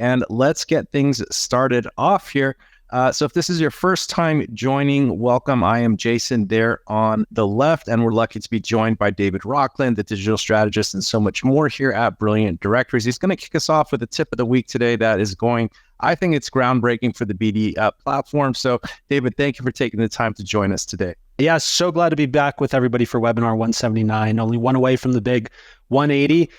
And let's get things started off here. So if this is your first time joining, welcome. I am Jason there on the left, and we're lucky to be joined by David Rockland, the digital strategist, and so much more here at Brilliant Directories. He's going to kick us off with a tip of the week today that is going, I think it's groundbreaking for the BD platform. So David, thank you for taking the time to join us today. Yeah, so glad to be back with everybody for webinar 179, only one away from the big 180.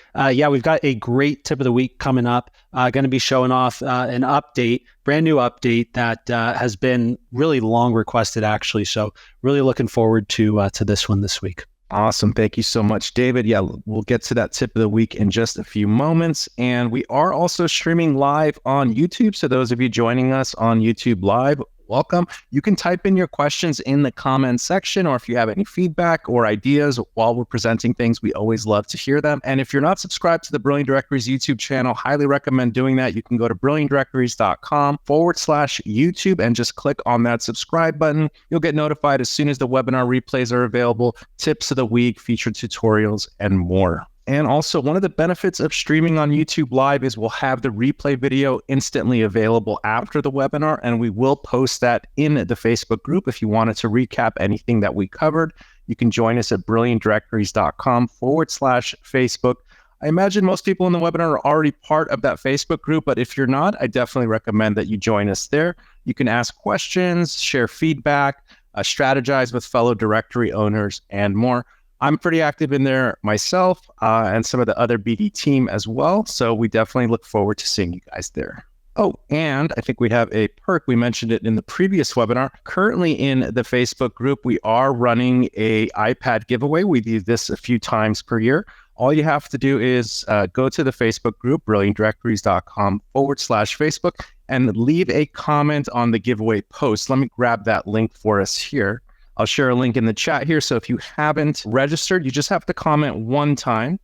We've got a great tip of the week coming up. Going to be showing off an update, brand new update that has been really long requested, actually. So really looking forward to this one this week. Awesome. Thank you so much, David. Yeah, we'll get to that tip of the week in just a few moments. And we are also streaming live on YouTube. So those of you joining us on YouTube Live, welcome. You can type in your questions in the comments section, or if you have any feedback or ideas while we're presenting things, we always love to hear them. And if you're not subscribed to the Brilliant Directories YouTube channel, highly recommend doing that. You can go to brilliantdirectories.com/YouTube and just click on that subscribe button. You'll get notified as soon as the webinar replays are available, tips of the week, featured tutorials, and more. And also, one of the benefits of streaming on YouTube Live is we'll have the replay video instantly available after the webinar, and we will post that in the Facebook group. If you wanted to recap anything that we covered, you can join us at brilliantdirectories.com/Facebook. I imagine most people in the webinar are already part of that Facebook group, but if you're not, I definitely recommend that you join us there. You can ask questions, share feedback, strategize with fellow directory owners, and more. I'm pretty active in there myself and some of the other BD team as well. So we definitely look forward to seeing you guys there. Oh, and I think we have a perk. We mentioned it in the previous webinar. Currently in the Facebook group, we are running a iPad giveaway. We do this a few times per year. All you have to do is go to the Facebook group, brilliantdirectories.com/Facebook, and leave a comment on the giveaway post. Let me grab that link for us here. I'll share a link in the chat here. So if you haven't registered, you just have to comment one time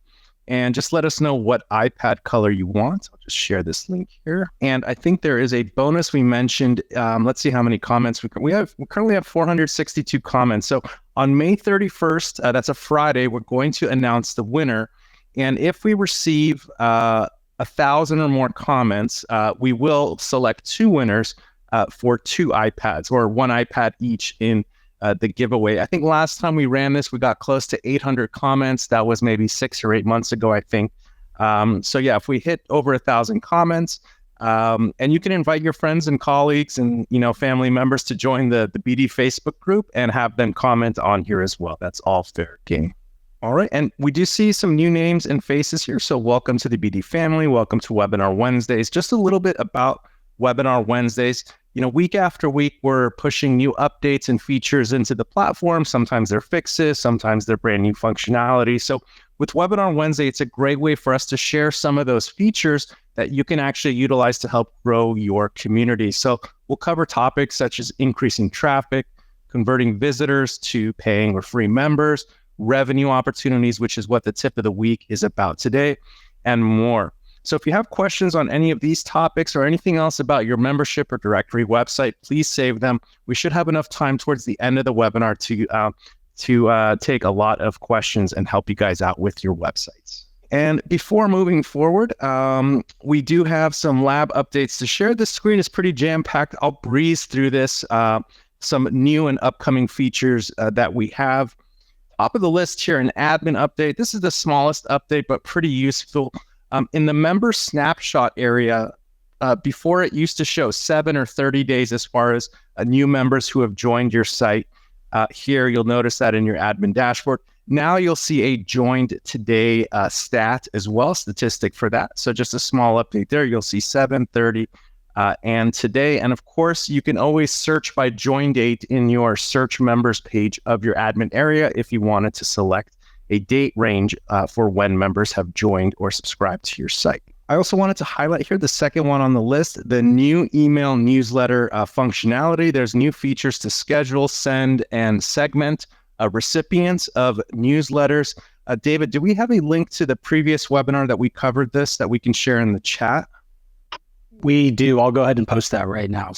and just let us know what iPad color you want. I'll just share this link here. And I think there is a bonus we mentioned. Let's see how many comments we currently have 462 comments. So on May 31st, that's a Friday, we're going to announce the winner. And if we receive 1,000 or more comments, we will select two winners for two iPads, or one iPad each in the giveaway. I think last time we ran this, we got close to 800 comments. That was maybe 6 or 8 months ago, I think. So yeah, if we hit over 1,000 comments, and you can invite your friends and colleagues and family members to join the BD Facebook group and have them comment on here as well. That's all fair game. All right, and we do see some new names and faces here. So welcome to the BD family. Welcome to Webinar Wednesdays. Just a little bit about Webinar Wednesdays. Week after week, we're pushing new updates and features into the platform. Sometimes they're fixes, sometimes they're brand new functionality. So with Webinar Wednesday, it's a great way for us to share some of those features that you can actually utilize to help grow your community. So we'll cover topics such as increasing traffic, converting visitors to paying or free members, revenue opportunities, which is what the tip of the week is about today, and more. So if you have questions on any of these topics or anything else about your membership or directory website, please save them. We should have enough time towards the end of the webinar to take a lot of questions and help you guys out with your websites. And before moving forward, we do have some lab updates to share. This screen is pretty jam-packed. I'll breeze through this. Some new and upcoming features that we have. Top of the list here, an admin update. This is the smallest update, but pretty useful. In the member snapshot area, before it used to show 7 or 30 days as far as new members who have joined your site. Here, you'll notice that in your admin dashboard. Now you'll see a joined today stat as well, statistic for that. So just a small update there. You'll see 7, 30, and today. And of course, you can always search by join date in your search members page of your admin area if you wanted to select a date range for when members have joined or subscribed to your site. I also wanted to highlight here the second one on the list, the new email newsletter functionality. There's new features to schedule, send, and segment recipients of newsletters. David, do we have a link to the previous webinar that we covered this that we can share in the chat? We do. I'll go ahead and post that right now.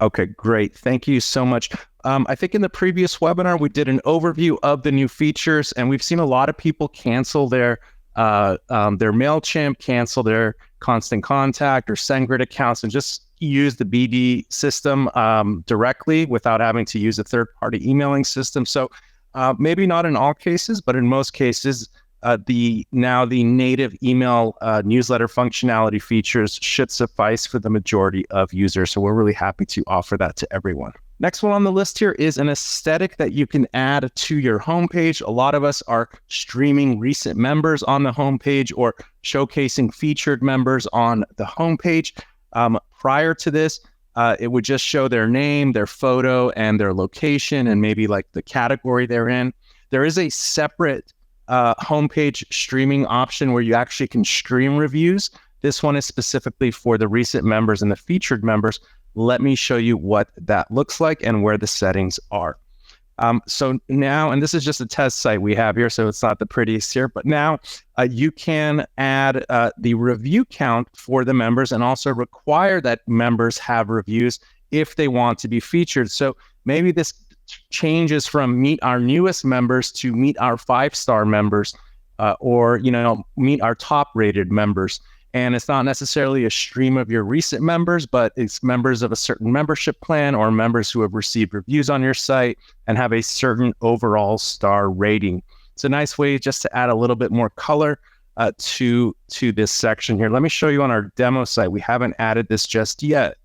Okay, great. Thank you so much. I think in the previous webinar, we did an overview of the new features, and we've seen a lot of people cancel their MailChimp, cancel their constant contact or SendGrid accounts and just use the BD system directly without having to use a third-party emailing system. So maybe not in all cases, but in most cases, the native email newsletter functionality features should suffice for the majority of users. So we're really happy to offer that to everyone. Next one on the list here is an aesthetic that you can add to your homepage. A lot of us are streaming recent members on the homepage or showcasing featured members on the homepage. Prior to this, it would just show their name, their photo, and their location, and maybe like the category they're in. There is a separate homepage streaming option where you actually can stream reviews. This one is specifically for the recent members and the featured members. Let me show you what that looks like and where the settings are. So now, and this is just a test site we have here, so it's not the prettiest here, but now you can add the review count for the members and also require that members have reviews if they want to be featured. So maybe this changes from meet our newest members to meet our 5-star members or meet our top rated members. And it's not necessarily a stream of your recent members, but it's members of a certain membership plan or members who have received reviews on your site and have a certain overall star rating. It's a nice way just to add a little bit more color to this section here. Let me show you on our demo site. We haven't added this just yet,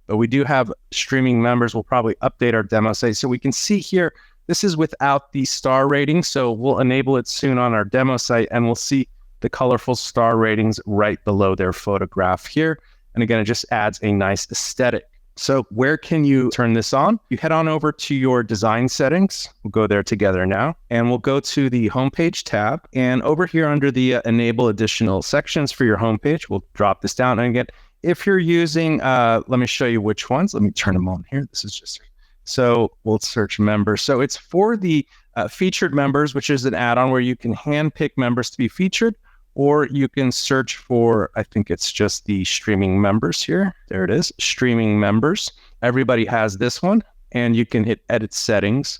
but we do have streaming members. We'll probably update our demo site. So we can see here, this is without the star rating. So we'll enable it soon on our demo site and we'll see the colorful star ratings right below their photograph here. And again, it just adds a nice aesthetic. So where can you turn this on? You head on over to your design settings. We'll go there together now. And we'll go to the homepage tab. And over here under the enable additional sections for your homepage, we'll drop this down. And again, if you're using, let me show you which ones. Let me turn them on here. This is just, so we'll search members. So it's for the featured members, which is an add-on where you can handpick members to be featured. Or you can search for, I think it's just the streaming members here. There it is, streaming members. Everybody has this one, and you can hit edit settings.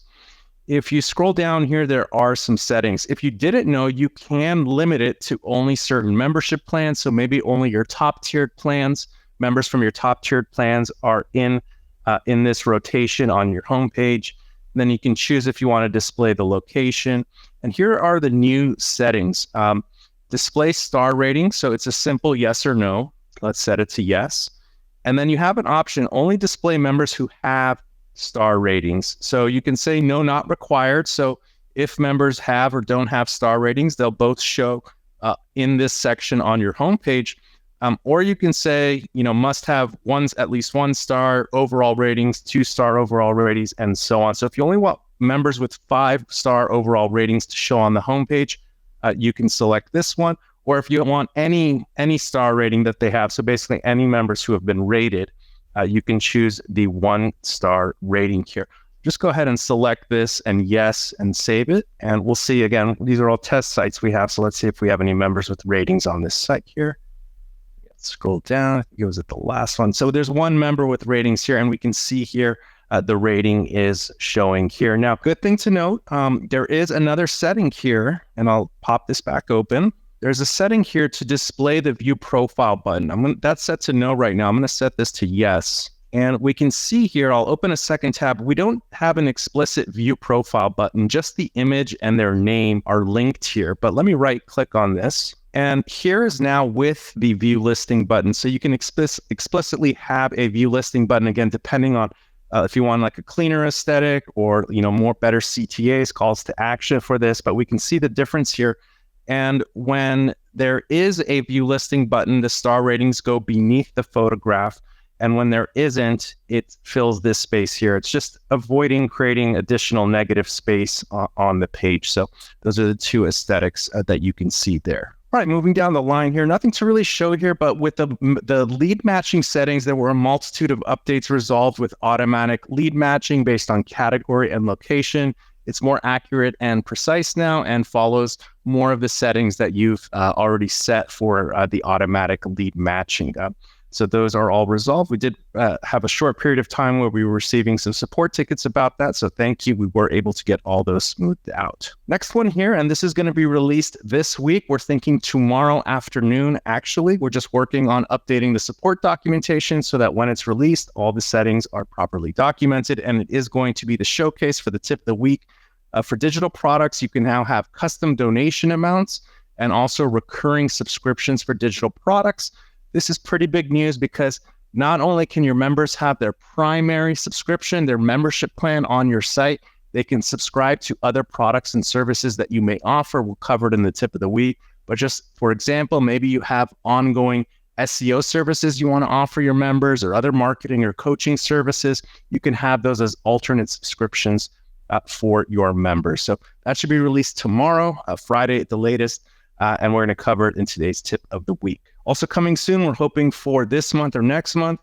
If you scroll down here, there are some settings. If you didn't know, you can limit it to only certain membership plans. So maybe only your top tiered plans, members from your top tiered plans are in this rotation on your homepage. Then you can choose if you want to display the location. And here are the new settings. Display star rating, so it's a simple yes or no. Let's set it to yes. And then you have an option, only display members who have star ratings. So you can say no, not required. So if members have or don't have star ratings, they'll both show in this section on your homepage. Or you can say, must have at least 1 star overall ratings, 2-star overall ratings, and so on. So if you only want members with 5-star overall ratings to show on the homepage, you can select this one, or if you want any star rating that they have, so basically any members who have been rated, you can choose the 1-star rating here. Just go ahead and select this and yes, and save it. And we'll see again, these are all test sites we have. So let's see if we have any members with ratings on this site here. Let's scroll down, I think it was at the last one. So there's 1 member with ratings here, and we can see here the rating is showing here. Now, good thing to note, there is another setting here, and I'll pop this back open. There's a setting here to display the view profile button. That's set to no right now. I'm going to set this to yes. And we can see here, I'll open a second tab. We don't have an explicit view profile button, just the image and their name are linked here. But let me right click on this. And here is now with the view listing button. So you can explicitly have a view listing button, again, depending on if you want like a cleaner aesthetic or, more better CTAs, calls to action for this, but we can see the difference here. And when there is a view listing button, the star ratings go beneath the photograph. And when there isn't, it fills this space here. It's just avoiding creating additional negative space on the page. So those are the 2 aesthetics that you can see there. All right, moving down the line here, nothing to really show here, but with the lead matching settings, there were a multitude of updates resolved with automatic lead matching based on category and location. It's more accurate and precise now and follows more of the settings that you've already set for the automatic lead matching. So those are all resolved. We did have a short period of time where we were receiving some support tickets about that. So thank you. We were able to get all those smoothed out. Next one here, and this is going to be released this week. We're thinking tomorrow afternoon, actually. We're just working on updating the support documentation so that when it's released, all the settings are properly documented. And it is going to be the showcase for the tip of the week. For digital products, you can now have custom donation amounts and also recurring subscriptions for digital products. This is pretty big news because not only can your members have their primary subscription, their membership plan on your site, they can subscribe to other products and services that you may offer. We'll cover it in the tip of the week. But just for example, maybe you have ongoing SEO services you want to offer your members or other marketing or coaching services. You can have those as alternate subscriptions for your members. So that should be released tomorrow, Friday at the latest. And we're going to cover it in today's tip of the week. Also coming soon, we're hoping for this month or next month.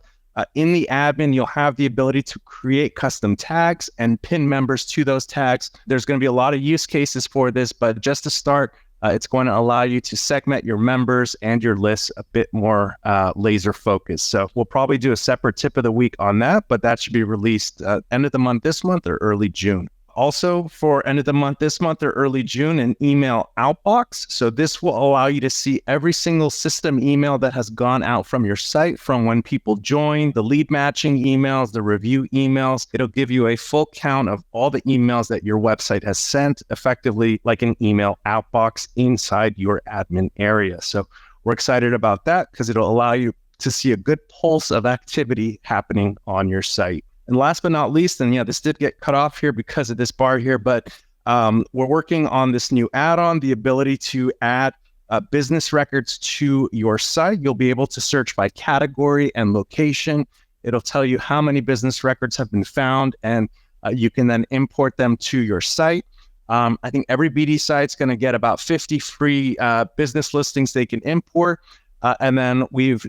In the admin, you'll have the ability to create custom tags and pin members to those tags. There's going to be a lot of use cases for this, but just to start, it's going to allow you to segment your members and your lists a bit more laser focused. So we'll probably do a separate tip of the week on that, but that should be released end of the month this month or early June. Also, for end of the month this month or early June, an email outbox. So this will allow you to see every single system email that has gone out from your site, from when people join, the lead matching emails, the review emails. It'll give you a full count of all the emails that your website has sent, effectively like an email outbox inside your admin area. So we're excited about that because it'll allow you to see a good pulse of activity happening on your site. And last but not least, and yeah, this did get cut off here because of this bar here, but we're working on this new add-on, the ability to add business records to your site. You'll be able to search by category and location. It'll tell you how many business records have been found, and you can then import them to your site. I think every BD site's going to get about 50 free business listings they can import, and then we've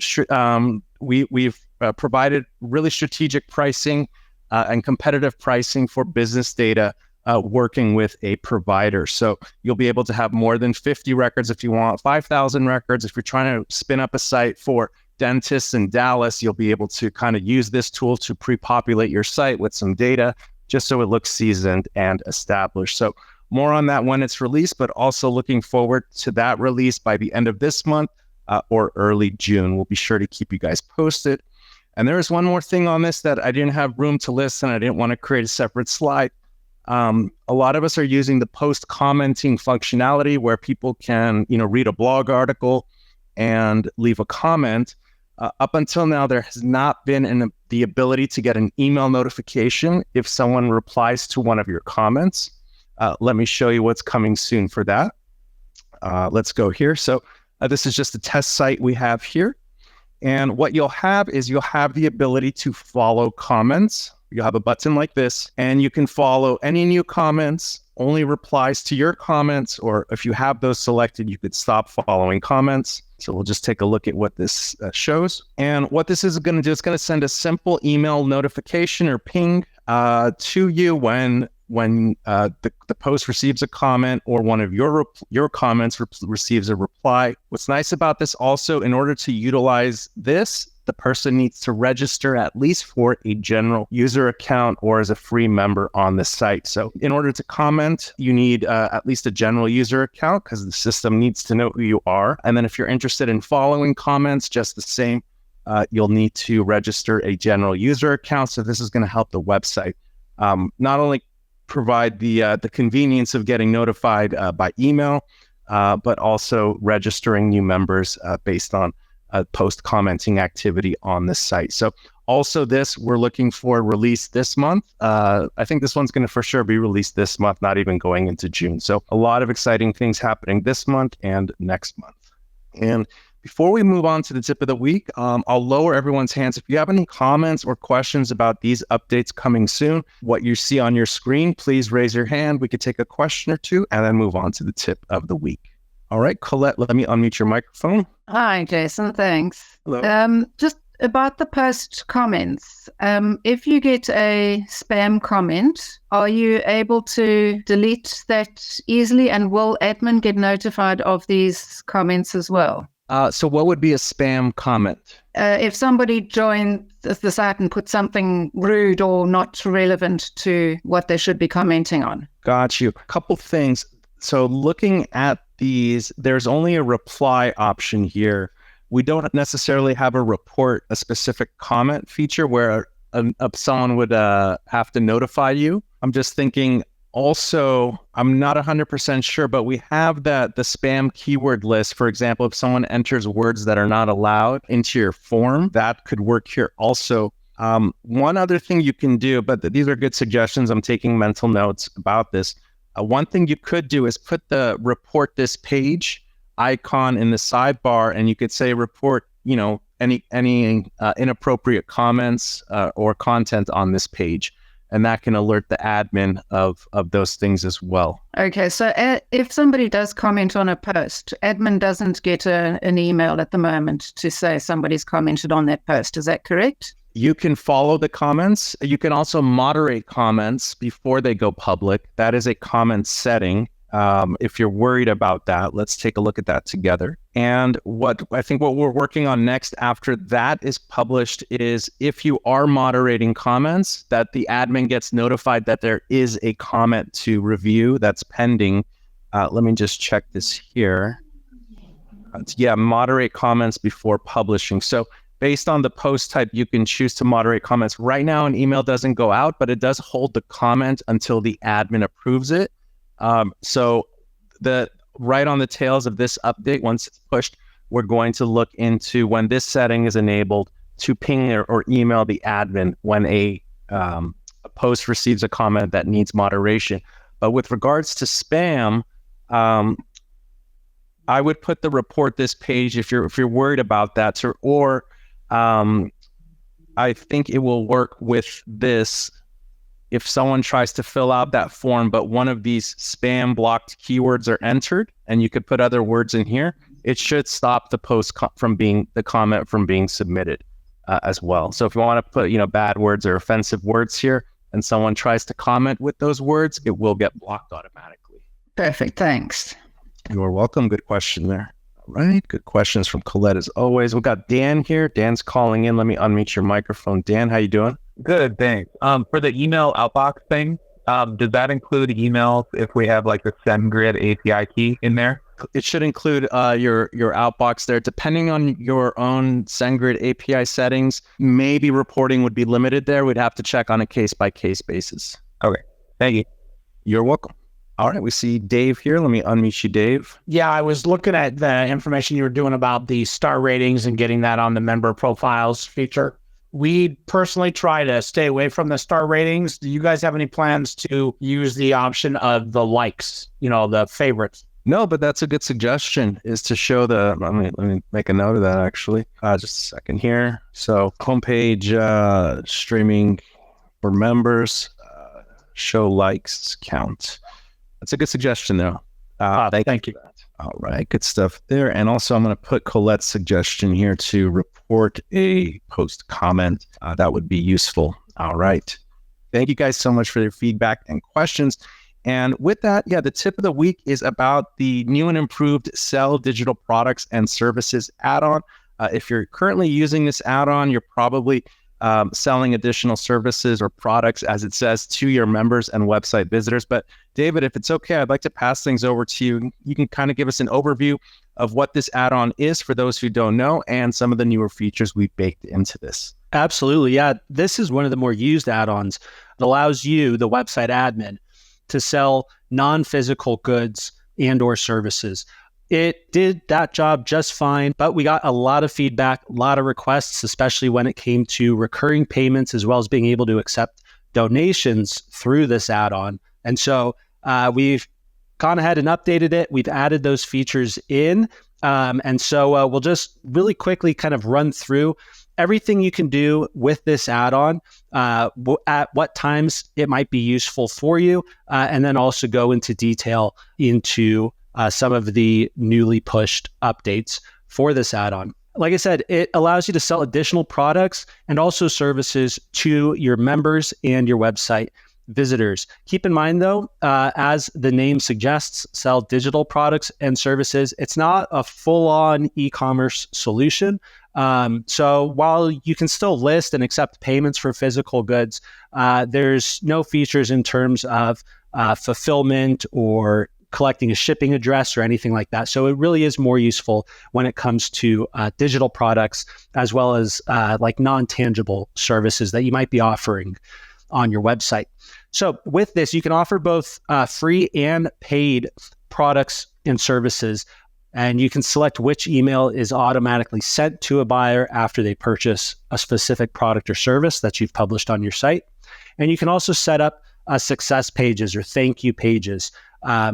provided really strategic pricing and competitive pricing for business data working with a provider. So you'll be able to have more than 50 records if you want, 5,000 records. If you're trying to spin up a site for dentists in Dallas, you'll be able to kind of use this tool to pre-populate your site with some data just so it looks seasoned and established. So more on that when it's released, but also looking forward to that release by the end of this month or early June. We'll be sure to keep you guys posted. And there is one more thing on this that I didn't have room to list, and I didn't want to create a separate slide. A lot of us are using the post commenting functionality where people can, read a blog article and leave a comment. Up until now, there has not been the ability to get an email notification if someone replies to one of your comments. Let me show you what's coming soon for that. Let's go here. So this is just a test site we have here. And what you'll have is you'll have the ability to follow comments. You'll have a button like this, and you can follow any new comments, only replies to your comments, or if you have those selected, you could stop following comments. So we'll just take a look at what this shows. And what this is going to do, it's going to send a simple email notification or ping to you when the post receives a comment or one of your comments receives a reply. What's nice about this also, in order to utilize this, the person needs to register at least for a general user account or as a free member on the site. So in order to comment, you need at least a general user account because the system needs to know who you are. And then if you're interested in following comments, just the same, you'll need to register a general user account. So this is going to help the website not only provide the convenience of getting notified by email, but also registering new members based on post commenting activity on the site. So also this, we're looking for release this month. I think this one's going to for sure be released this month, not even going into June. So a lot of exciting things happening this month and next month. And before we move on to the tip of the week, I'll lower everyone's hands. If you have any comments or questions about these updates coming soon, what you see on your screen, please raise your hand. We could take a question or two and then move on to the tip of the week. All right, Colette, let me unmute your microphone. Hi, Jason. Thanks. Hello. Just about the post comments. If you get a spam comment, are you able to delete that easily? And will admin get notified of these comments as well? So what would be a spam comment? If somebody joined the site and put something rude or not relevant to what they should be commenting on. Got you. A couple things. So looking at these, there's only a reply option here. We don't necessarily have a report, a specific comment feature where someone would have to notify you. I'm just thinking also, I'm not 100% sure, but we have the spam keyword list. For example, if someone enters words that are not allowed into your form, that could work here also. One other thing you can do, but these are good suggestions. I'm taking mental notes about this. One thing you could do is put the report this page icon in the sidebar, and you could say report, any inappropriate comments or content on this page, and that can alert the admin of those things as well. Okay, so if somebody does comment on a post, admin doesn't get an email at the moment to say somebody's commented on that post. Is that correct? You can follow the comments. You can also moderate comments before they go public. That is a comment setting. If you're worried about that, let's take a look at that together. And what we're working on next after that is published is if you are moderating comments, that the admin gets notified that there is a comment to review that's pending. Let me just check this here. Moderate comments before publishing. So based on the post type, you can choose to moderate comments. Right now, an email doesn't go out, but it does hold the comment until the admin approves it. So right on the tails of this update, once it's pushed, we're going to look into when this setting is enabled to ping or email the admin when a post receives a comment that needs moderation. But with regards to spam, I would put the report this page if you're worried about that, or I think it will work with this. If someone tries to fill out that form, but one of these spam blocked keywords are entered, and you could put other words in here, it should stop the post the comment from being submitted as well. So if you want to put, bad words or offensive words here, and someone tries to comment with those words, it will get blocked automatically. Perfect. Thanks. You're welcome. Good question there. All right. Good questions from Colette as always. We've got Dan here. Dan's calling in. Let me unmute your microphone. Dan, how you doing? Good, thanks. For the email outbox thing, does that include emails if we have like the SendGrid API key in there? It should include your outbox there. Depending on your own SendGrid API settings, maybe reporting would be limited there. We'd have to check on a case-by-case basis. Okay, thank you. You're welcome. All right, we see Dave here. Let me unmute you, Dave. Yeah, I was looking at the information you were doing about the star ratings and getting that on the member profiles feature. We personally try to stay away from the star ratings. Do you guys have any plans to use the option of the likes, the favorites? No, but that's a good suggestion, is to show let me make a note of that actually. Just a second here. So homepage streaming for members, show likes count. That's a good suggestion though. Thank you. All right, good stuff there. And also I'm going to put Colette's suggestion here to report a post comment. That would be useful. All right. Thank you guys so much for your feedback and questions. And with that, the tip of the week is about the new and improved Sell Digital Products and Services add-on. If you're currently using this add-on, you're probably selling additional services or products, as it says, to your members and website visitors. But David, if it's okay, I'd like to pass things over to you. You can kind of give us an overview of what this add-on is for those who don't know, and some of the newer features we've baked into this. Absolutely. Yeah. This is one of the more used add-ons. It allows you, the website admin, to sell non-physical goods and or services. It did that job just fine, but we got a lot of feedback, a lot of requests, especially when it came to recurring payments, as well as being able to accept donations through this add-on. And so we've gone ahead and updated it. We've added those features in. And so we'll just really quickly kind of run through everything you can do with this add-on, at what times it might be useful for you, and then also go into detail into some of the newly pushed updates for this add-on. Like I said, it allows you to sell additional products and also services to your members and your website visitors. Keep in mind though, as the name suggests, sell digital products and services. It's not a full-on e-commerce solution. So while you can still list and accept payments for physical goods, there's no features in terms of fulfillment or collecting a shipping address or anything like that. So it really is more useful when it comes to digital products as well as like non-tangible services that you might be offering on your website. So with this, you can offer both free and paid products and services, and you can select which email is automatically sent to a buyer after they purchase a specific product or service that you've published on your site. And you can also set up success pages or thank you pages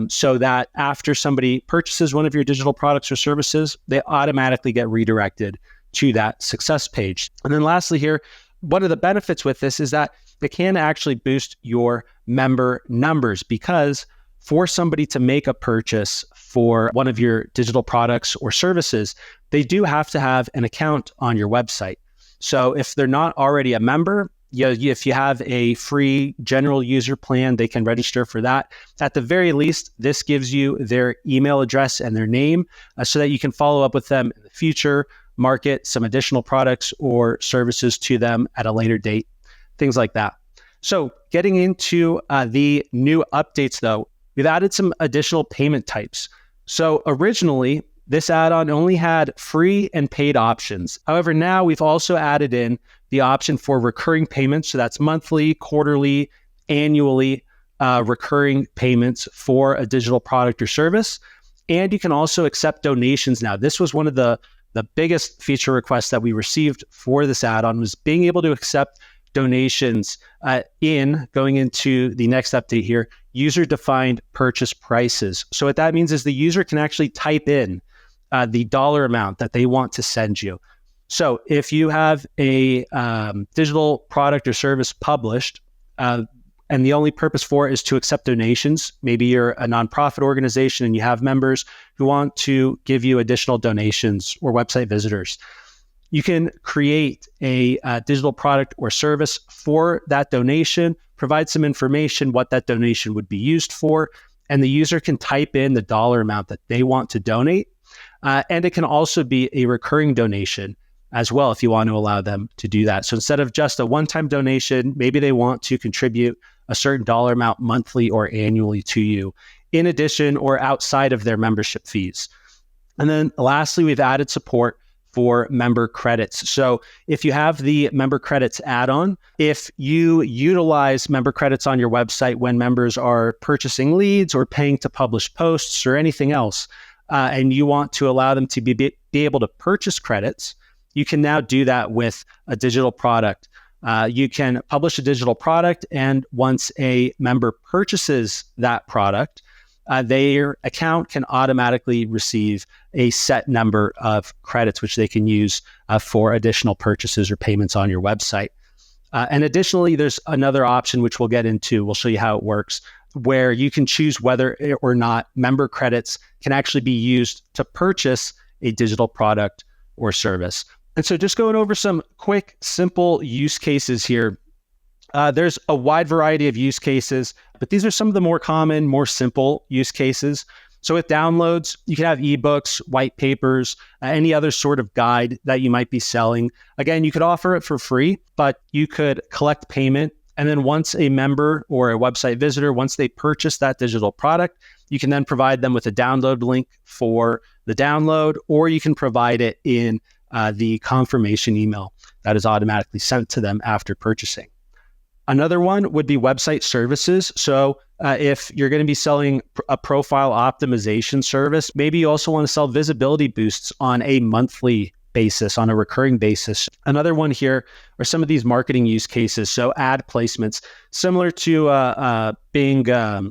so that after somebody purchases one of your digital products or services, they automatically get redirected to that success page. And then lastly here, one of the benefits with this is that it can actually boost your member numbers, because for somebody to make a purchase for one of your digital products or services, they do have to have an account on your website. So if they're not already a member, if you have a free general user plan, they can register for that. At the very least, this gives you their email address and their name so that you can follow up with them in the future, market some additional products or services to them at a later date, things like that. So getting into the new updates though, we've added some additional payment types. So originally, this add-on only had free and paid options. However, now we've also added in the option for recurring payments. So that's monthly, quarterly, annually recurring payments for a digital product or service. And you can also accept donations now. This was one of the biggest feature requests that we received for this add-on, was being able to accept donations going into the next update here, user-defined purchase prices. So what that means is the user can actually type in the dollar amount that they want to send you. So if you have a digital product or service published, and the only purpose for it is to accept donations, maybe you're a nonprofit organization and you have members who want to give you additional donations or website visitors, you can create a digital product or service for that donation, provide some information what that donation would be used for, and the user can type in the dollar amount that they want to donate. And it can also be a recurring donation as well if you want to allow them to do that. So instead of just a one-time donation, maybe they want to contribute a certain dollar amount monthly or annually to you, in addition or outside of their membership fees. And then lastly, we've added support for member credits. So if you have the member credits add-on, if you utilize member credits on your website when members are purchasing leads or paying to publish posts or anything else, and you want to allow them to be able to purchase credits, you can now do that with a digital product. You can publish a digital product, and once a member purchases that product, their account can automatically receive a set number of credits, which they can use for additional purchases or payments on your website. And additionally, there's another option, which we'll get into. We'll show you how it works, where you can choose whether or not member credits can actually be used to purchase a digital product or service. And so just going over some quick, simple use cases here. There's a wide variety of use cases, but these are some of the more common, more simple use cases. So with downloads, you can have ebooks, white papers, any other sort of guide that you might be selling. Again, you could offer it for free, but you could collect payment. And then once a member or a website visitor, once they purchase that digital product, you can then provide them with a download link for the download, or you can provide it in the confirmation email that is automatically sent to them after purchasing. Another one would be website services. So if you're going to be selling a profile optimization service, maybe you also want to sell visibility boosts on a monthly basis, on a recurring basis. Another one here are some of these marketing use cases. So ad placements, similar to being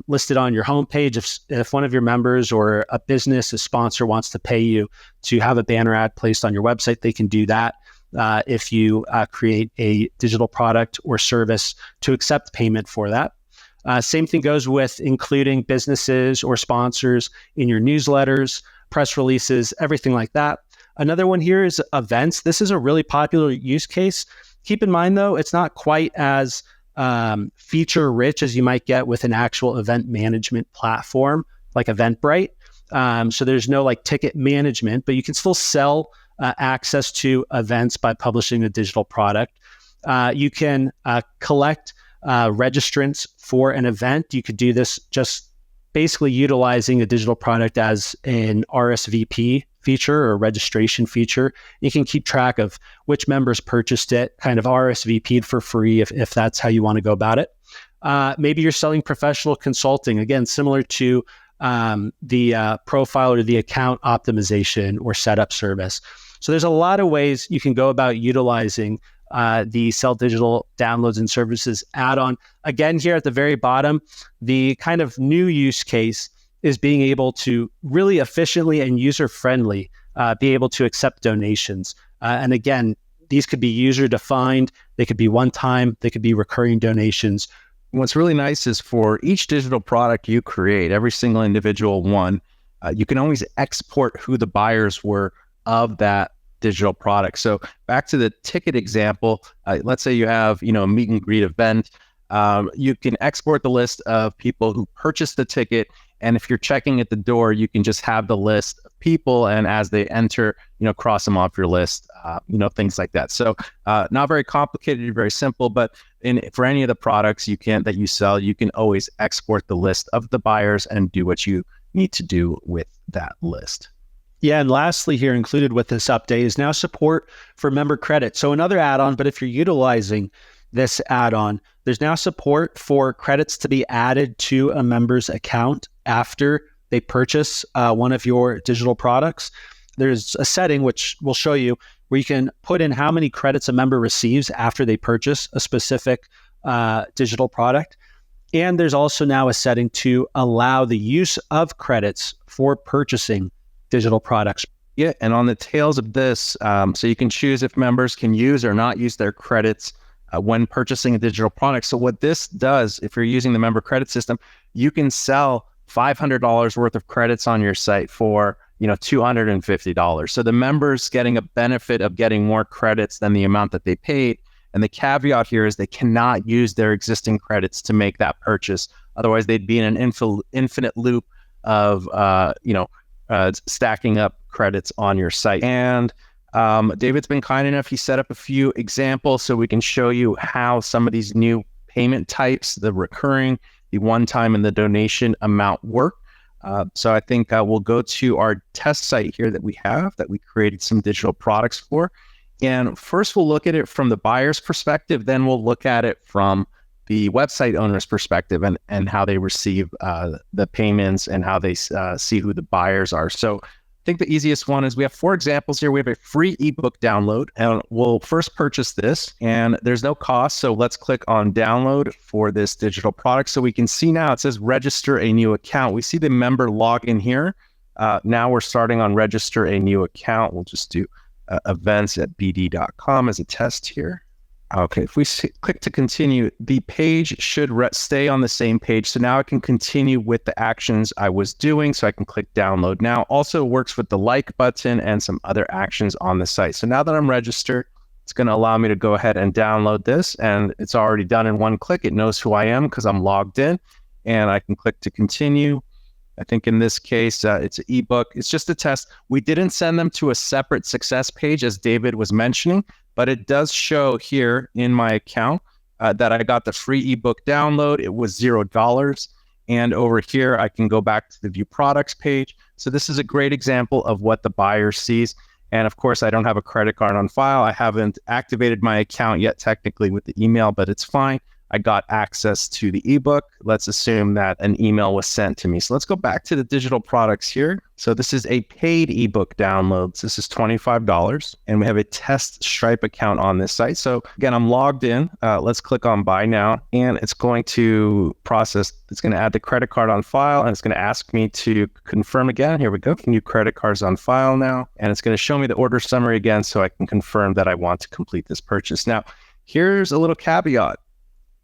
listed on your homepage. If one of your members or a business, a sponsor wants to pay you to have a banner ad placed on your website, they can do that. If you create a digital product or service to accept payment for that. Same thing goes with including businesses or sponsors in your newsletters, press releases, everything like that. Another one here is events. This is a really popular use case. Keep in mind, though, it's not quite as feature rich as you might get with an actual event management platform like Eventbrite. So there's no like ticket management, but you can still sell access to events by publishing a digital product. You can collect registrants for an event. You could do this just basically utilizing a digital product as an RSVP feature or registration feature. You can keep track of which members purchased it, kind of RSVP'd for free if that's how you want to go about it. Maybe you're selling professional consulting, again, similar to the profile or the account optimization or setup service. So there's a lot of ways you can go about utilizing the Sell Digital Downloads and Services add-on. Again, here at the very bottom, the kind of new use case is being able to really efficiently and user-friendly be able to accept donations. And again, these could be user-defined, they could be one-time, they could be recurring donations. What's really nice is for each digital product you create, every single individual one, you can always export who the buyers were of that digital product. So back to the ticket example, let's say you have, a meet and greet event. You can export the list of people who purchased the ticket. And if you're checking at the door, you can just have the list of people, and as they enter, cross them off your list, things like that. So not very complicated, very simple, but for any of the products that you sell, you can always export the list of the buyers and do what you need to do with that list. Yeah, and lastly here, included with this update is now support for member credit. So another add-on, but if you're utilizing this add-on, there's now support for credits to be added to a member's account after they purchase one of your digital products. There's a setting, which we'll show you, where you can put in how many credits a member receives after they purchase a specific digital product. And there's also now a setting to allow the use of credits for purchasing digital products. Yeah, and on the tails of this, so you can choose if members can use or not use their credits when purchasing a digital product. So what this does, if you're using the member credit system, you can sell $500 worth of credits on your site for $250. So the member's getting a benefit of getting more credits than the amount that they paid. And the caveat here is they cannot use their existing credits to make that purchase. Otherwise, they'd be in an infinite loop of stacking up credits on your site. And David's been kind enough. He set up a few examples so we can show you how some of these new payment types, the recurring, the one-time, and the donation amount work. So I think we'll go to our test site here that we created some digital products for. And first we'll look at it from the buyer's perspective, then we'll look at it from the website owner's perspective and how they receive the payments and how they see who the buyers are. So I think the easiest one is we have 4 examples here. We have a free ebook download, and we'll first purchase this, and there's no cost. So let's click on download for this digital product. So we can see now it says register a new account. We see the member login here. Now we're starting on register a new account. We'll just do events at bd.com as a test here. Okay, if we click to continue, the page should stay on the same page. So now I can continue with the actions I was doing. So I can click download now. Also works with the like button and some other actions on the site. So now that I'm registered, it's going to allow me to go ahead and download this. And it's already done in one click. It knows who I am because I'm logged in. And I can click to continue. I think in this case, it's an ebook. It's just a test. We didn't send them to a separate success page, as David was mentioning, but it does show here in my account that I got the free ebook download. It was $0. And over here, I can go back to the view products page. So this is a great example of what the buyer sees. And of course, I don't have a credit card on file. I haven't activated my account yet, technically with the email, but it's fine. I got access to the ebook. Let's assume that an email was sent to me. So let's go back to the digital products here. So this is a paid ebook download. This is $25, and we have a test Stripe account on this site. So again, I'm logged in. Let's click on buy now, and it's going to process. It's going to add the credit card on file, and it's going to ask me to confirm again. Here we go. New credit cards on file now, and it's going to show me the order summary again, so I can confirm that I want to complete this purchase. Now, here's a little caveat.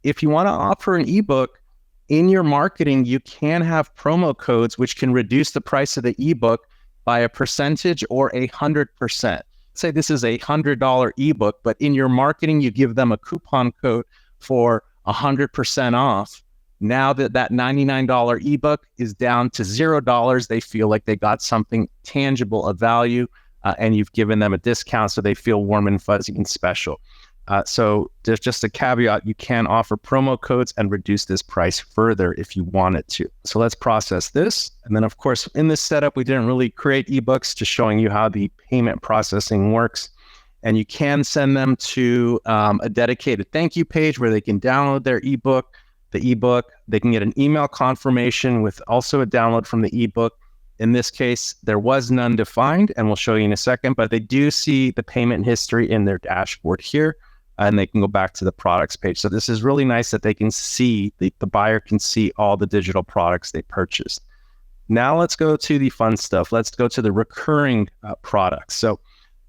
If you want to offer an ebook in your marketing, you can have promo codes which can reduce the price of the ebook by a percentage or 100%. Say this is a $100 ebook, but in your marketing, you give them a coupon code for 100% off. Now that $99 ebook is down to $0, they feel like they got something tangible of value, and you've given them a discount, so they feel warm and fuzzy and special. So there's just a caveat: you can offer promo codes and reduce this price further if you wanted to. So let's process this. And then, of course, in this setup, we didn't really create ebooks, just showing you how the payment processing works. And you can send them to a dedicated thank you page where they can download their ebook. The ebook, they can get an email confirmation with also a download from the ebook. In this case, there was none defined, and we'll show you in a second, but they do see the payment history in their dashboard here, and they can go back to the products page. So this is really nice that they can see, the buyer can see all the digital products they purchased. Now let's go to the fun stuff. Let's go to the recurring products. So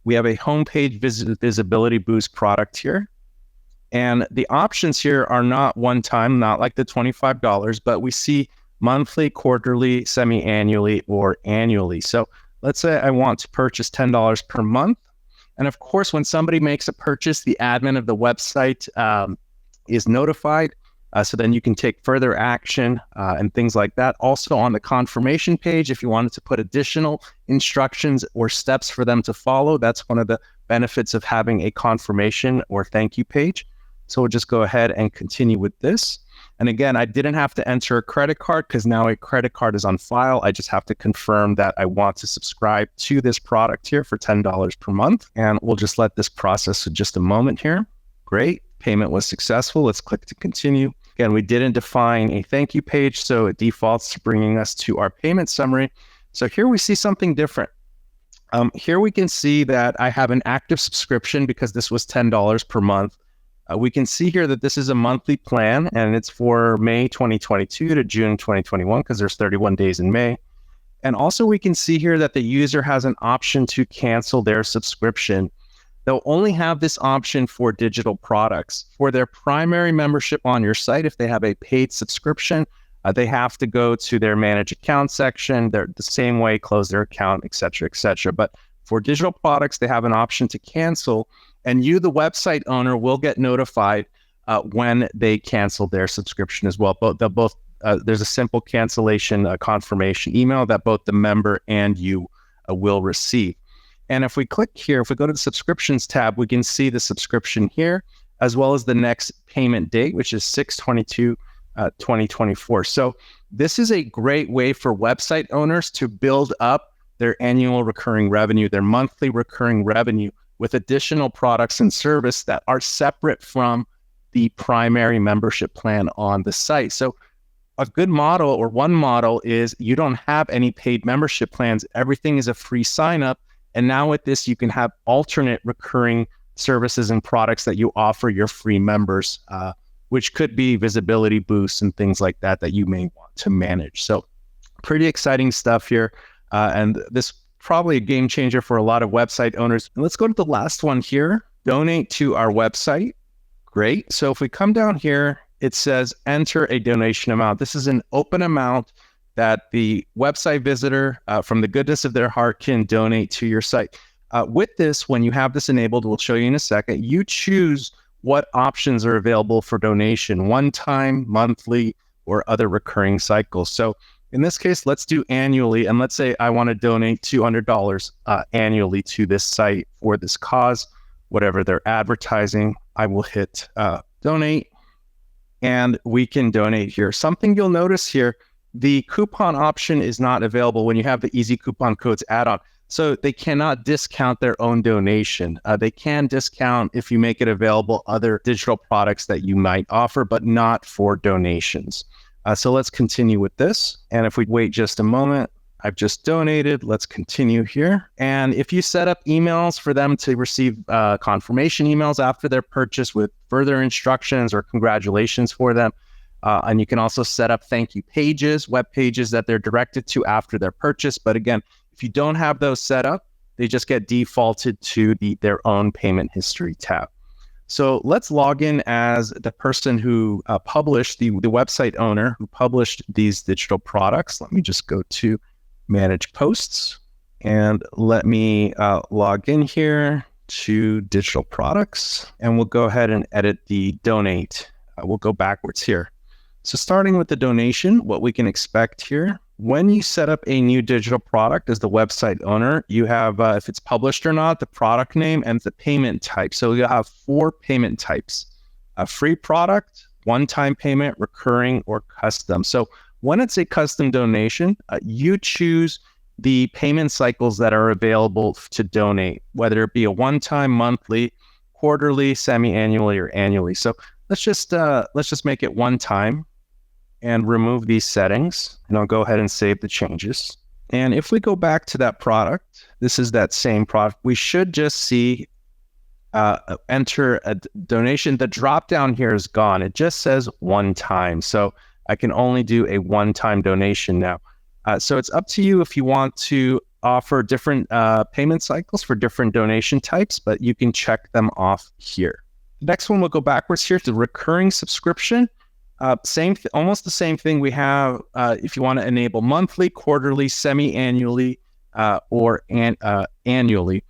we have a homepage visibility boost product here. And the options here are not one time, not like the $25, but we see monthly, quarterly, semi-annually, or annually. So let's say I want to purchase $10 per month. And of course, when somebody makes a purchase, the admin of the website is notified. So then you can take further action and things like that. Also on the confirmation page, if you wanted to put additional instructions or steps for them to follow, that's one of the benefits of having a confirmation or thank you page. So we'll just go ahead and continue with this. And again, I didn't have to enter a credit card because now a credit card is on file. I just have to confirm that I want to subscribe to this product here for $10 per month. And we'll just let this process for just a moment here. Great. Payment was successful. Let's click to continue. Again, we didn't define a thank you page, so it defaults to bringing us to our payment summary. So here we see something different. Here we can see that I have an active subscription because this was $10 per month. We can see here that this is a monthly plan, and it's for May 2022 to June 2021 because there's 31 days in May. And also we can see here that the user has an option to cancel their subscription. They'll only have this option for digital products. For their primary membership on your site, if they have a paid subscription, they have to go to their manage account section. They're the same way, close their account, et cetera, et cetera. But for digital products, they have an option to cancel. And you, the website owner, will get notified when they cancel their subscription as well. There's a simple cancellation confirmation email that both the member and you will receive. And if we click here, if we go to the subscriptions tab, we can see the subscription here, as well as the next payment date, which is 6/22/2024. So this is a great way for website owners to build up their annual recurring revenue, their monthly recurring revenue, with additional products and service that are separate from the primary membership plan on the site. So a good model, or one model, is you don't have any paid membership plans. Everything is a free sign up. And now with this, you can have alternate recurring services and products that you offer your free members, which could be visibility boosts and things like that that you may want to manage. So pretty exciting stuff here. And this probably a game changer for a lot of website owners. And let's go to the last one here, donate to our website. Great. So if we come down here, it says enter a donation amount. This is an open amount that the website visitor, from the goodness of their heart, can donate to your site. With this, when you have this enabled, we'll show you in a second, you choose what options are available for donation, one time, monthly, or other recurring cycles. So in this case, let's do annually. And let's say I want to donate $200 annually to this site for this cause, whatever they're advertising. I will hit donate, and we can donate here. Something you'll notice here, the coupon option is not available when you have the Easy Coupon Codes add-on. So they cannot discount their own donation. They can discount, if you make it available, other digital products that you might offer, but not for donations. So let's continue with this. And if we wait just a moment, I've just donated. Let's continue here. And if you set up emails for them to receive confirmation emails after their purchase with further instructions or congratulations for them, and you can also set up thank you pages, web pages that they're directed to after their purchase. But again, if you don't have those set up, they just get defaulted to their own payment history tab. So let's log in as the person who published, the website owner who published these digital products. Let me just go to manage posts, and let me log in here to digital products, and we'll go ahead and edit the donate we'll go backwards here. So starting with the donation, what we can expect here, when you set up a new digital product as the website owner, you have, if it's published or not, the product name and the payment type. So you'll have 4 payment types: a free product, one-time payment, recurring, or custom. So when it's a custom donation, you choose the payment cycles that are available to donate, whether it be a one-time, monthly, quarterly, semi-annually, or annually. So let's just make it one time and remove these settings, and I'll go ahead and save the changes. And if we go back to that product, this is that same product, we should just see enter a donation. The drop down here is gone. It just says one time. So I can only do a one-time donation now. So it's up to you if you want to offer different payment cycles for different donation types, but you can check them off here. The next one, we'll go backwards here to recurring subscription. Almost the same thing we have if you want to enable monthly, quarterly, semi-annually, or annually.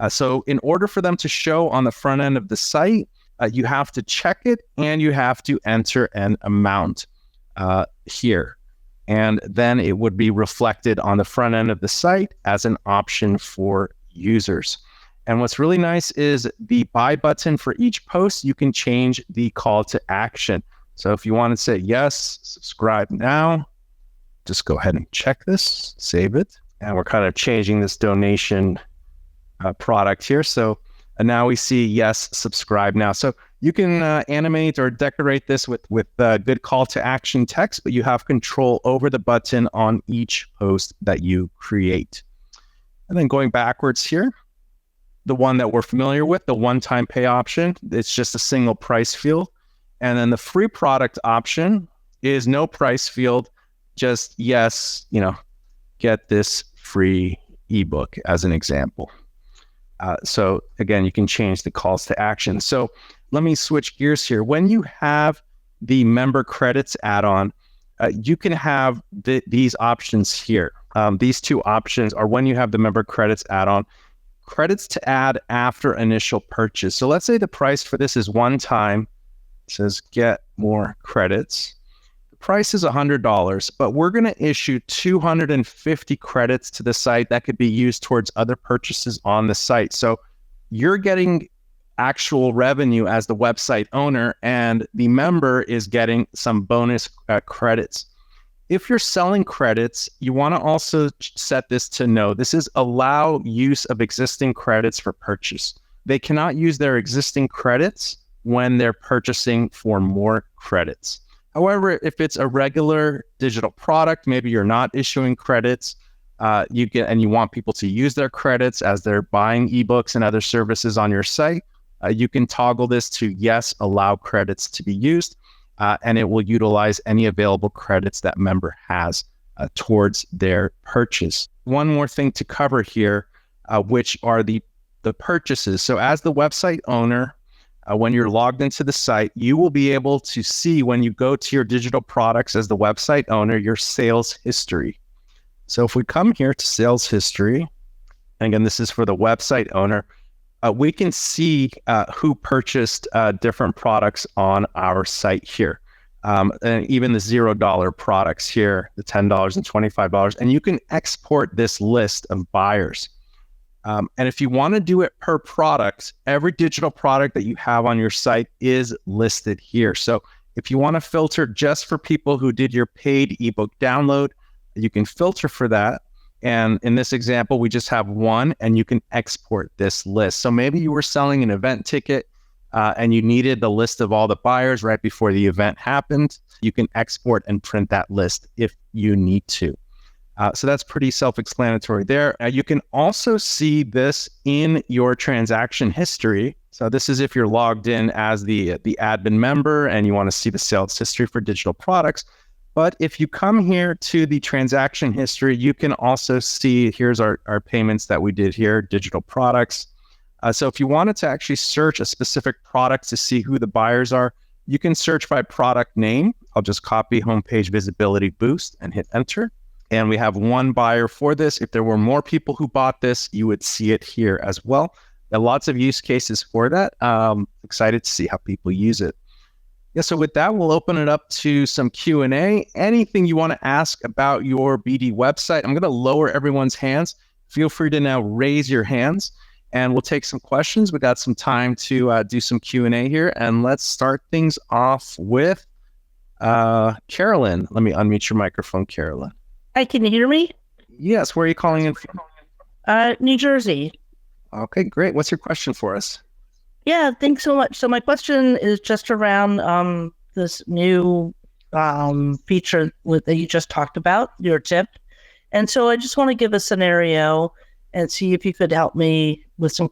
So in order for them to show on the front end of the site, you have to check it and you have to enter an amount here. And then it would be reflected on the front end of the site as an option for users. And what's really nice is the buy button for each post, you can change the call to action. So if you want to say, yes, subscribe now, just go ahead and check this, save it. And we're kind of changing this donation product here. So now we see, yes, subscribe now. So you can animate or decorate this with good call to action text, but you have control over the button on each post that you create. And then going backwards here, the one that we're familiar with, the one-time pay option, it's just a single price field. And then the free product option is no price field, just yes, get this free ebook as an example. So again, you can change the calls to action. So let me switch gears here. When you have the member credits add-on, you can have these options here. These 2 options are when you have the member credits add-on, credits to add after initial purchase. So let's say the price for this is one time. It says get more credits. The price is $100, but we're going to issue 250 credits to the site that could be used towards other purchases on the site. So you're getting actual revenue as the website owner, and the member is getting some bonus credits. If you're selling credits, you want to also set this to no. This is allow use of existing credits for purchase. They cannot use their existing credits when they're purchasing for more credits. However, if it's a regular digital product, maybe you're not issuing credits, you want people to use their credits as they're buying ebooks and other services on your site, you can toggle this to yes, allow credits to be used, and it will utilize any available credits that member has towards their purchase. One more thing to cover here, which are the purchases. So as the website owner, when you're logged into the site, you will be able to see when you go to your digital products as the website owner, your sales history. So if we come here to sales history, and again, this is for the website owner, we can see who purchased different products on our site here. And even the $0 products here, the $10 and $25, and you can export this list of buyers. And if you want to do it per product, every digital product that you have on your site is listed here. So if you want to filter just for people who did your paid ebook download, you can filter for that. And in this example, we just have one, and you can export this list. So maybe you were selling an event ticket and you needed the list of all the buyers right before the event happened. You can export and print that list if you need to. So that's pretty self-explanatory there. You can also see this in your transaction history. So this is if you're logged in as the admin member and you want to see the sales history for digital products. But if you come here to the transaction history, you can also see, here's our payments that we did here, digital products. So if you wanted to actually search a specific product to see who the buyers are, you can search by product name. I'll just copy homepage visibility boost and hit enter. And we have one buyer for this. If there were more people who bought this, you would see it here as well. There are lots of use cases for that. Excited to see how people use it. Yeah, so with that, we'll open it up to some Q&A. Anything you want to ask about your BD website, I'm going to lower everyone's hands. Feel free to now raise your hands, and we'll take some questions. We got some time to do some Q&A here, and let's start things off with Carolyn. Let me unmute your microphone, Carolyn. Hi, can you hear me? Yes, where are you calling in from? New Jersey. Okay, great. What's your question for us? Yeah, thanks so much. So my question is just around this new feature that you just talked about, your tip. And so I just want to give a scenario and see if you could help me with some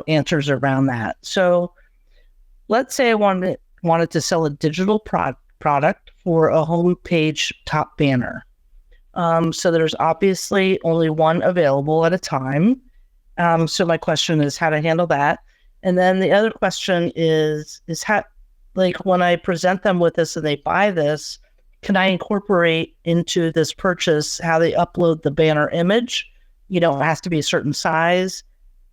answers around that. So let's say I wanted to sell a digital product for a homepage top banner. So there's obviously only one available at a time. So my question is how to handle that. And then the other question is how, like, when I present them with this and they buy this, can I incorporate into this purchase how they upload the banner image? It has to be a certain size.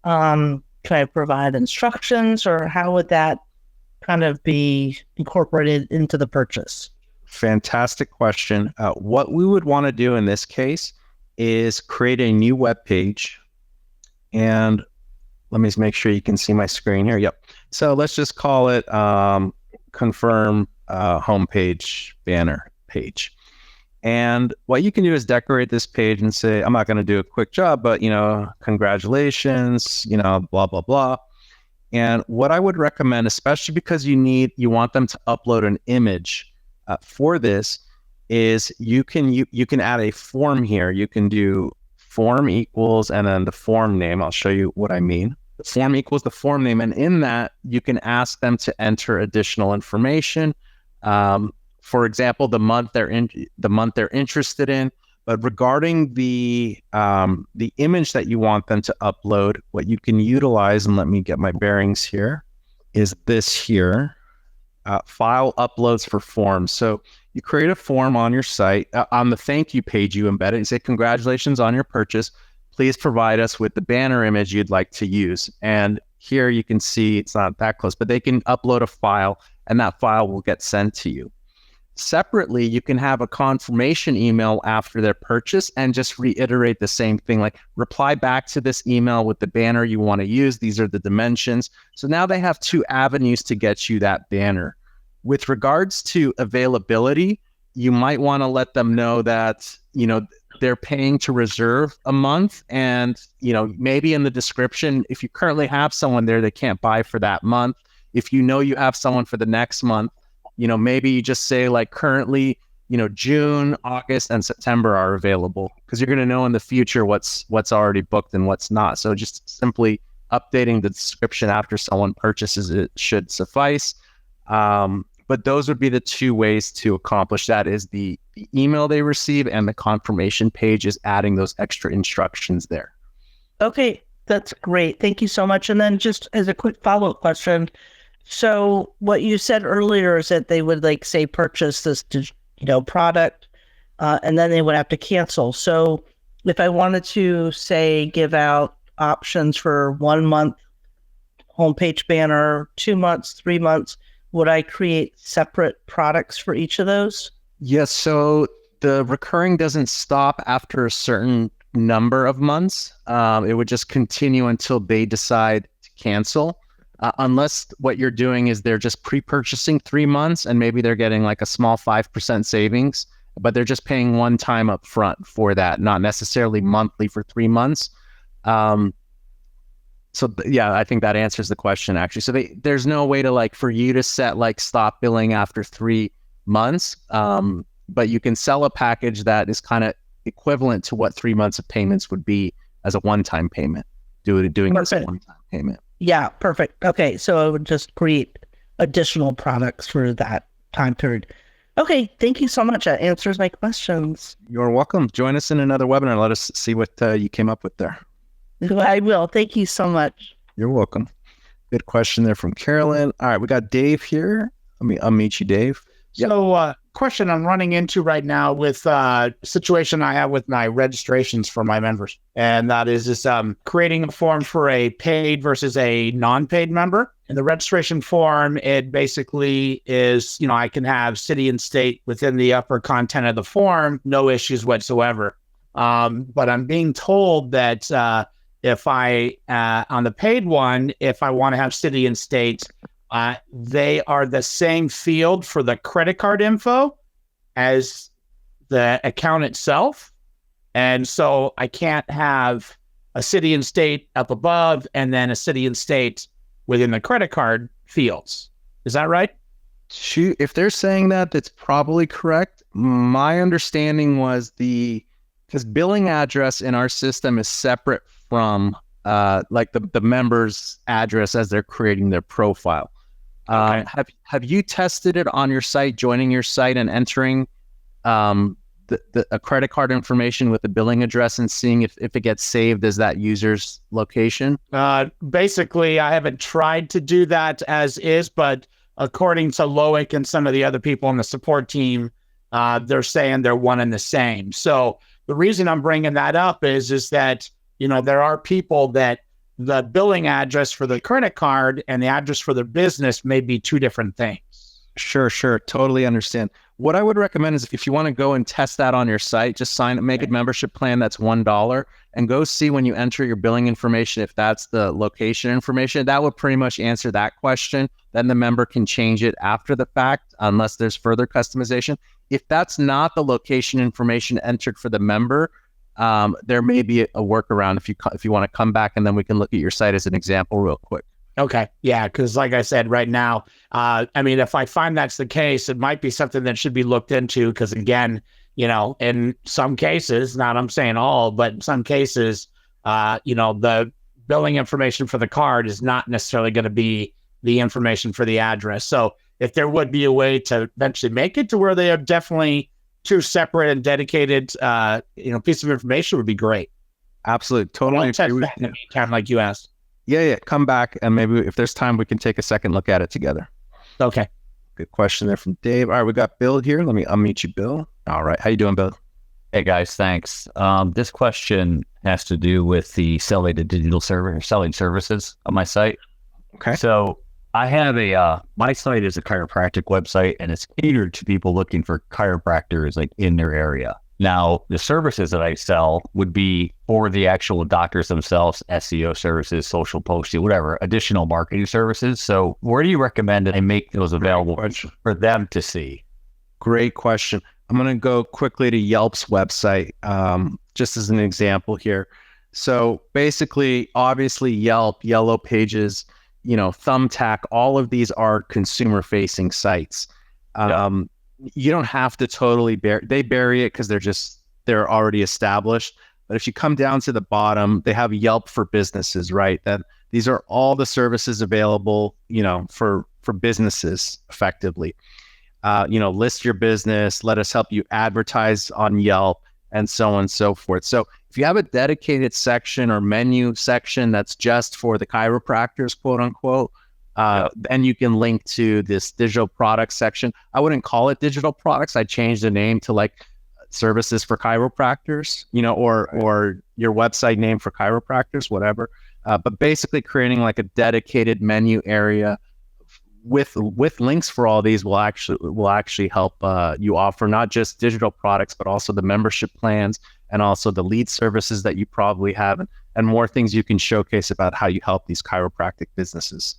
Can I provide instructions, or how would that kind of be incorporated into the purchase? Fantastic question. What we would want to do in this case is create a new web page, and let me make sure you can see my screen here. Yep. So let's just call it confirm homepage banner page. And what you can do is decorate this page and say, I'm not going to do a quick job, but, congratulations, blah, blah, blah. And what I would recommend, especially because you want them to upload an image for this, is you can add a form here. You can do form equals and then the form name. I'll show you what I mean. The form equals the form name, and in that you can ask them to enter additional information. For example, the month they're interested in. But regarding the image that you want them to upload, what you can utilize, and let me get my bearings here, is this here, file uploads for forms. So you create a form on your site, on the thank you page you embed it, and say, congratulations on your purchase. Please provide us with the banner image you'd like to use. And here you can see it's not that close, but they can upload a file, and that file will get sent to you. Separately, you can have a confirmation email after their purchase and just reiterate the same thing, like reply back to this email with the banner you want to use. These are the dimensions. So now they have two avenues to get you that banner. With regards to availability, you might want to let them know that, they're paying to reserve a month, and, maybe in the description, if you currently have someone there, they can't buy for that month. If you have someone for the next month, maybe you just say, like, currently, June, August, and September are available, because you're going to know in the future what's already booked and what's not. So just simply updating the description after someone purchases it should suffice. But those would be the two ways to accomplish that, is the email they receive, and the confirmation page is adding those extra instructions there. Okay, that's great. Thank you so much. And then just as a quick follow-up question, so what you said earlier is that they would, like, say, purchase this, product, and then they would have to cancel. So if I wanted to, say, give out options for 1 month homepage banner, 2 months, 3 months, would I create separate products for each of those? Yes. So the recurring doesn't stop after a certain number of months. It would just continue until they decide to cancel. Unless what you're doing is they're just pre-purchasing 3 months, and maybe they're getting like a small 5% savings, but they're just paying one time up front for that, not necessarily monthly for 3 months. I think that answers the question, actually. So there's no way to, for you to set, stop billing after 3 months, but you can sell a package that is kind of equivalent to what 3 months of payments would be as a one-time payment, doing it as a one-time payment. Yeah, perfect. Okay, so I would just create additional products for that time period. Okay, thank you so much. That answers my questions. You're welcome. Join us in another webinar. Let us see what you came up with there. I will. Thank you so much. You're welcome. Good question there from Carolyn. All right, we got Dave here. Let me unmute you, Dave. Yep. So question I'm running into right now with a situation I have with my registrations for my members. And that is creating a form for a paid versus a non-paid member. In the registration form, it basically is, I can have city and state within the upper content of the form, no issues whatsoever. But I'm being told that if I, on the paid one, if I want to have city and state, they are the same field for the credit card info as the account itself. And so I can't have a city and state up above and then a city and state within the credit card fields. Is that right? Shoot, if they're saying that, that's probably correct. My understanding was because billing address in our system is separate from like the member's address as they're creating their profile. Okay. Have you tested it on your site, joining your site and entering a credit card information with the billing address and seeing if it gets saved as that user's location? Basically, I haven't tried to do that as is, but according to Loic and some of the other people on the support team, they're saying they're one and the same. So the reason I'm bringing that up is that, there are people that the billing address for the credit card and the address for their business may be two different things. Sure. Totally understand. What I would recommend is if you want to go and test that on your site, just make a membership plan that's $1 and go see when you enter your billing information, if that's the location information. That would pretty much answer that question. Then the member can change it after the fact unless there's further customization. If that's not the location information entered for the member, there may be a workaround if you want to come back, and then we can look at your site as an example real quick. Okay. Yeah. Because like I said, right now, if I find that's the case, it might be something that should be looked into. Because again, in some cases, not I'm saying all, but in some cases, the billing information for the card is not necessarily going to be the information for the address. So if there would be a way to eventually make it to where they are definitely two separate and dedicated, piece of information would be great. Absolutely. Totally. I'll test that in the meantime, like you asked. Yeah. Come back, and maybe if there's time, we can take a second look at it together. Okay. Good question there from Dave. All right, we got Bill here. Let me unmute you, Bill. All right. How you doing, Bill? Hey, guys. Thanks. This question has to do with the selling services on my site. Okay. So I have my site is a chiropractic website, and it's catered to people looking for chiropractors like in their area. Now, the services that I sell would be for the actual doctors themselves, SEO services, social posting, whatever, additional marketing services. So where do you recommend that I make those available for them to see? Great question. I'm going to go quickly to Yelp's website, just as an example here. So basically, obviously, Yelp, Yellow Pages, Thumbtack, all of these are consumer-facing sites. You don't have to totally they bury it because they're already established. But if you come down to the bottom, they have Yelp for businesses, right? That these are all the services available, for businesses effectively. List your business, let us help you advertise on Yelp, and so on and so forth. So if you have a dedicated section or menu section that's just for the chiropractors, quote unquote, then you can link to this digital products section. I wouldn't call it digital products. I'd change the name to like services for chiropractors, or your website name for chiropractors, whatever. But basically creating like a dedicated menu area with links for all these will actually help you offer not just digital products, but also the membership plans and also the lead services that you probably have, and more things you can showcase about how you help these chiropractic businesses.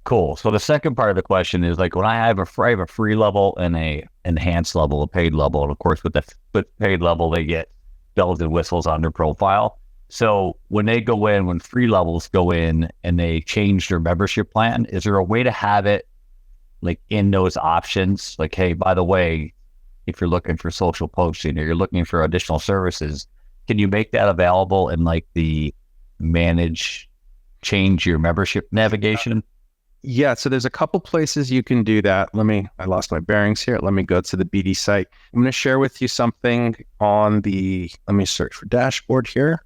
Cool. So the second part of the question is like when I have a free level and a enhanced level, a paid level, and of course with the paid level they get bells and whistles on their profile. So when free levels go in and they change their membership plan, is there a way to have it like in those options? Like, hey, by the way, if you're looking for social posting or you're looking for additional services, can you make that available in like the change your membership navigation? Yeah, so there's a couple places you can do that. I lost my bearings here. Let me go to the BD site. I'm going to share with you something let me search for dashboard here.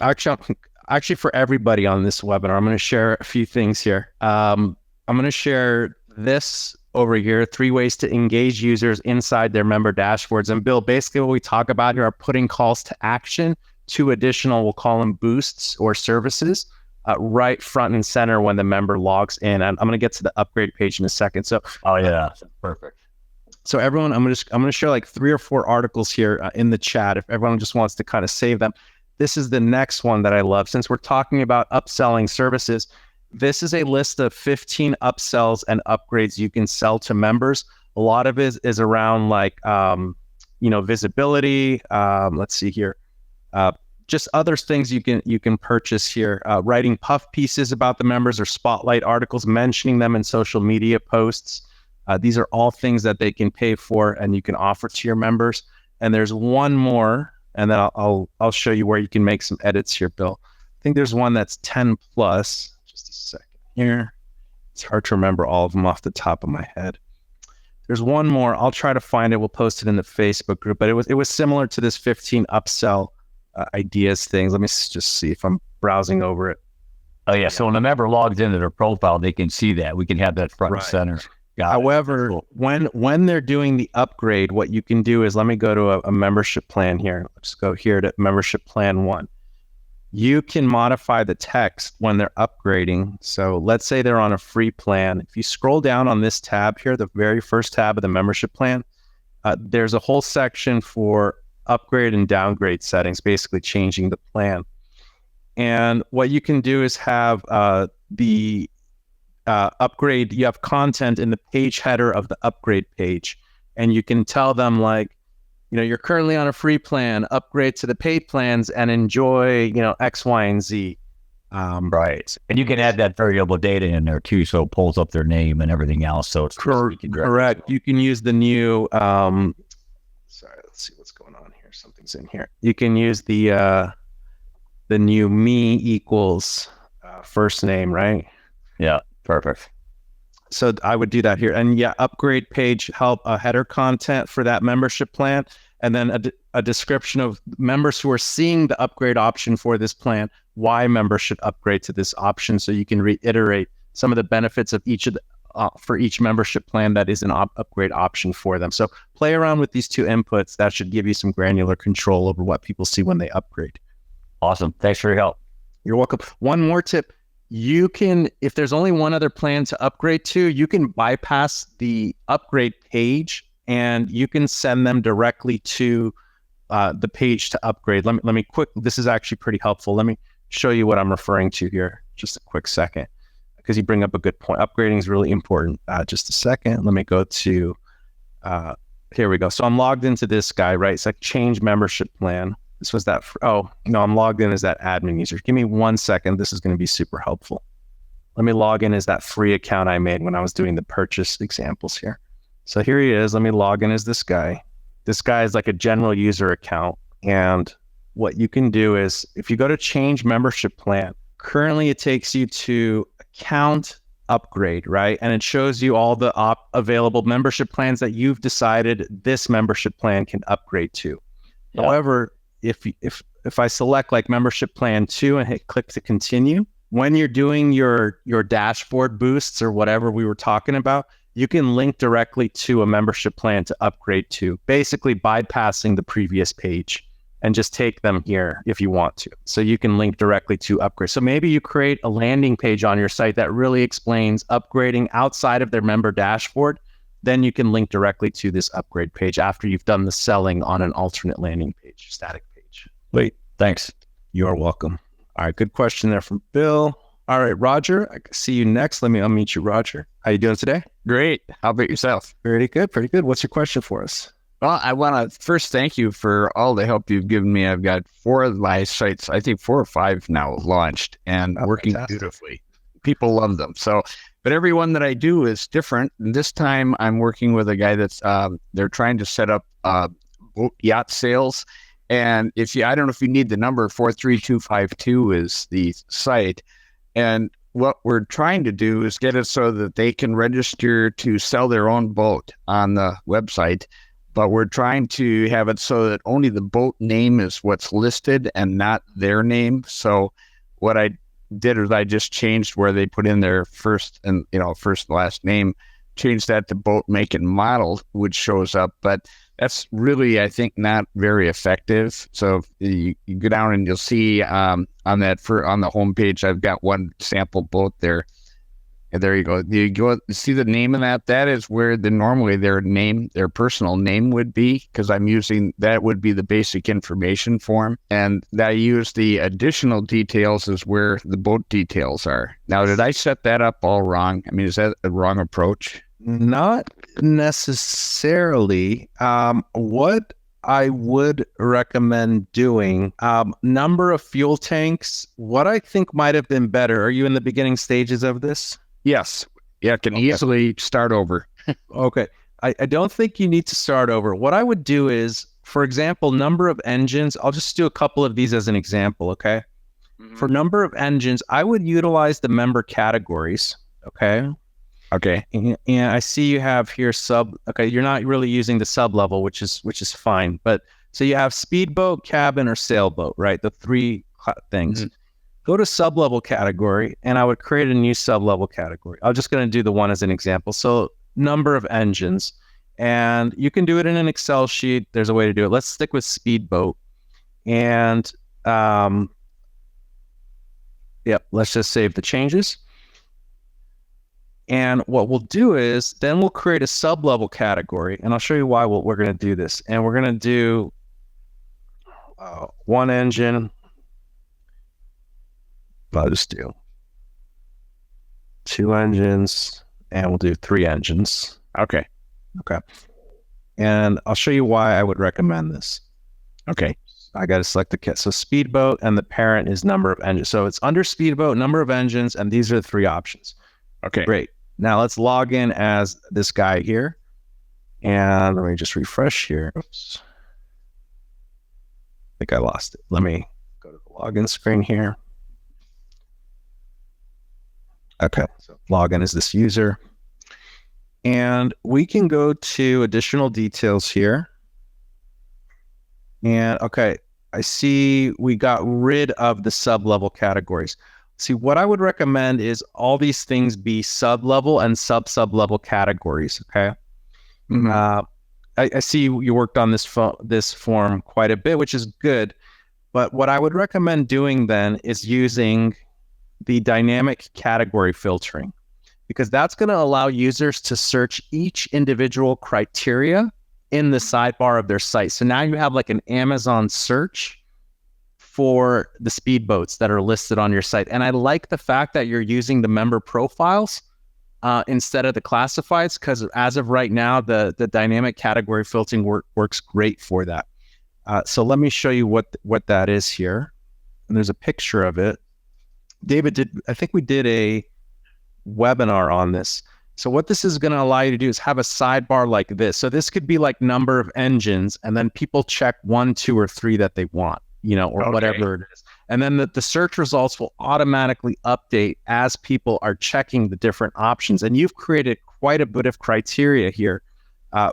Actually for everybody on this webinar, I'm going to share a few things here. I'm going to share this over here, 3 ways to engage users inside their member dashboards. And Bill, basically what we talk about here are putting calls to action to additional, we'll call them boosts or services right front and center when the member logs in. And I'm going to get to the upgrade page in a second. So, Oh yeah, perfect. so everyone, I'm going to share like 3 or 4 articles here in the chat. If everyone just wants to kind of save them, this is the next one that I love. Since we're talking about upselling services, this is a list of 15 upsells and upgrades you can sell to members. A lot of it is around like, visibility. Let's see here. Just other things you can purchase here. Writing puff pieces about the members or spotlight articles, mentioning them in social media posts. These are all things that they can pay for and you can offer to your members. And there's one more, and then I'll show you where you can make some edits here, Bill. I think there's one that's 10 plus. Just a second here. It's hard to remember all of them off the top of my head. There's one more. I'll try to find it. We'll post it in the Facebook group, but it was similar to this 15 upsell ideas things. Let me just see if I'm browsing over it. Oh yeah. So when a member logs into their profile, they can see that. We can have that front and center. However, cool. when they're doing the upgrade, what you can do is, let me go to a membership plan here. Let's go here to membership plan 1. You can modify the text when they're upgrading. So let's say they're on a free plan. If you scroll down on this tab here, the very first tab of the membership plan, there's a whole section for upgrade and downgrade settings, basically changing the plan. And what you can do is have the upgrade, you have content in the page header of the upgrade page. And you can tell them like, you're currently on a free plan, upgrade to the paid plans and enjoy, X, Y, and Z. Right. And you can add that variable data in there too. So it pulls up their name and everything else. So it's correct. You can use the new, sorry, let's see what's going on here. Something's in here. You can use the new me equals first name, right? Yeah. Perfect. So I would do that here. And yeah, upgrade page, help header content for that membership plan. And then a description of members who are seeing the upgrade option for this plan, why members should upgrade to this option. So you can reiterate some of the benefits of each of the, for each membership plan that is an upgrade option for them. So play around with these 2 inputs. That should give you some granular control over what people see when they upgrade. Awesome. Thanks for your help. You're welcome. One more tip. You can, if there's only one other plan to upgrade to, you can bypass the upgrade page and you can send them directly to the page to upgrade. Let me this is actually pretty helpful. Let me show you what I'm referring to here. Just a quick second, because you bring up a good point. Upgrading is really important. Just a second. Let me go to, here we go. So I'm logged into this guy, right? It's like change membership plan. This was that. Oh, no, I'm logged in as that admin user. Give me 1 second. This is going to be super helpful. Let me log in as that free account I made when I was doing the purchase examples here. So here he is. Let me log in as this guy. This guy is like a general user account. And what you can do is, if you go to change membership plan, currently it takes you to account upgrade, right? And it shows you all the available membership plans that you've decided this membership plan can upgrade to. Yep. However, if I select like membership plan 2 and hit click to continue, when you're doing your dashboard boosts or whatever we were talking about, you can link directly to a membership plan to upgrade to, basically bypassing the previous page and just take them here if you want to. So you can link directly to upgrade. So maybe you create a landing page on your site that really explains upgrading outside of their member dashboard. Then you can link directly to this upgrade page after you've done the selling on an alternate landing page, static page. Wait, thanks. You're welcome. All right, good question there from Bill. All right, Roger, I see you next. Let me unmute you, Roger. How you doing today? Great. How about yourself? Pretty good, pretty good. What's your question for us? Well, I want to first thank you for all the help you've given me. I've got 4 of my sites, I think 4 or 5 now launched and working beautifully. People love them. So, but every one that I do is different. And this time I'm working with a guy that's, they're trying to set up boat yacht sales. And I don't know if you need the number, 43252 is the site. And what we're trying to do is get it so that they can register to sell their own boat on the website. But we're trying to have it so that only the boat name is what's listed and not their name. So what I did is I just changed where they put in their first and last name change that to boat make and model, which shows up, but that's really, I think, not very effective. So if you go down and you'll see on the homepage, I've got one sample boat there. And there you go. You go see the name of that. That is where normally their personal name would be, because I'm using that would be the basic information form, and I use the additional details is where the boat details are. Now, did I set that up all wrong? I mean, is that a wrong approach? Not necessarily. What I would recommend doing, number of fuel tanks, what I think might have been better. Are you in the beginning stages of this? Yes. Yeah, can easily start over. Okay. I don't think you need to start over. What I would do is, for example, number of engines, I'll just do a couple of these as an example, okay? Mm-hmm. For number of engines, I would utilize the member categories, okay? Okay. And I see you have here okay, you're not really using the sub level, which is fine. But so you have speedboat, cabin, or sailboat, right? The three things. Mm-hmm. Go to sub level category, and I would create a new sub level category. I'm just going to do the one as an example. So number of engines, and you can do it in an Excel sheet. There's a way to do it. Let's stick with speedboat, and let's just save the changes. And what we'll do is then we'll create a sub-level category, and I'll show you why we're going to do this. And we're going to do one engine. I'll just do 2 engines, and we'll do 3 engines. Okay. And I'll show you why I would recommend this. Okay. I got to select the kit. So speedboat, and the parent is number of engines. So it's under speedboat, number of engines, and these are the 3 options. Okay. Great. Now let's log in as this guy here. And let me just refresh here. Oops. I think I lost it. Let me go to the login screen here. Okay. So login is this user. And we can go to additional details here. And okay, I see we got rid of the sub-level categories. See, what I would recommend is all these things be sub-level and sub-level categories, okay? Mm-hmm. I see you worked on this form quite a bit, which is good. But what I would recommend doing then is using the dynamic category filtering, because that's going to allow users to search each individual criteria in the sidebar of their site. So now you have like an Amazon search for the speedboats that are listed on your site. And I like the fact that you're using the member profiles instead of the classifieds, because as of right now, the dynamic category filtering works great for that. So let me show you what that is here. And there's a picture of it. David, I think we did a webinar on this. So what this is going to allow you to do is have a sidebar like this. So this could be like number of engines, and then people check 1, 2, or 3 that they want, or whatever it is. And then the search results will automatically update as people are checking the different options. And you've created quite a bit of criteria here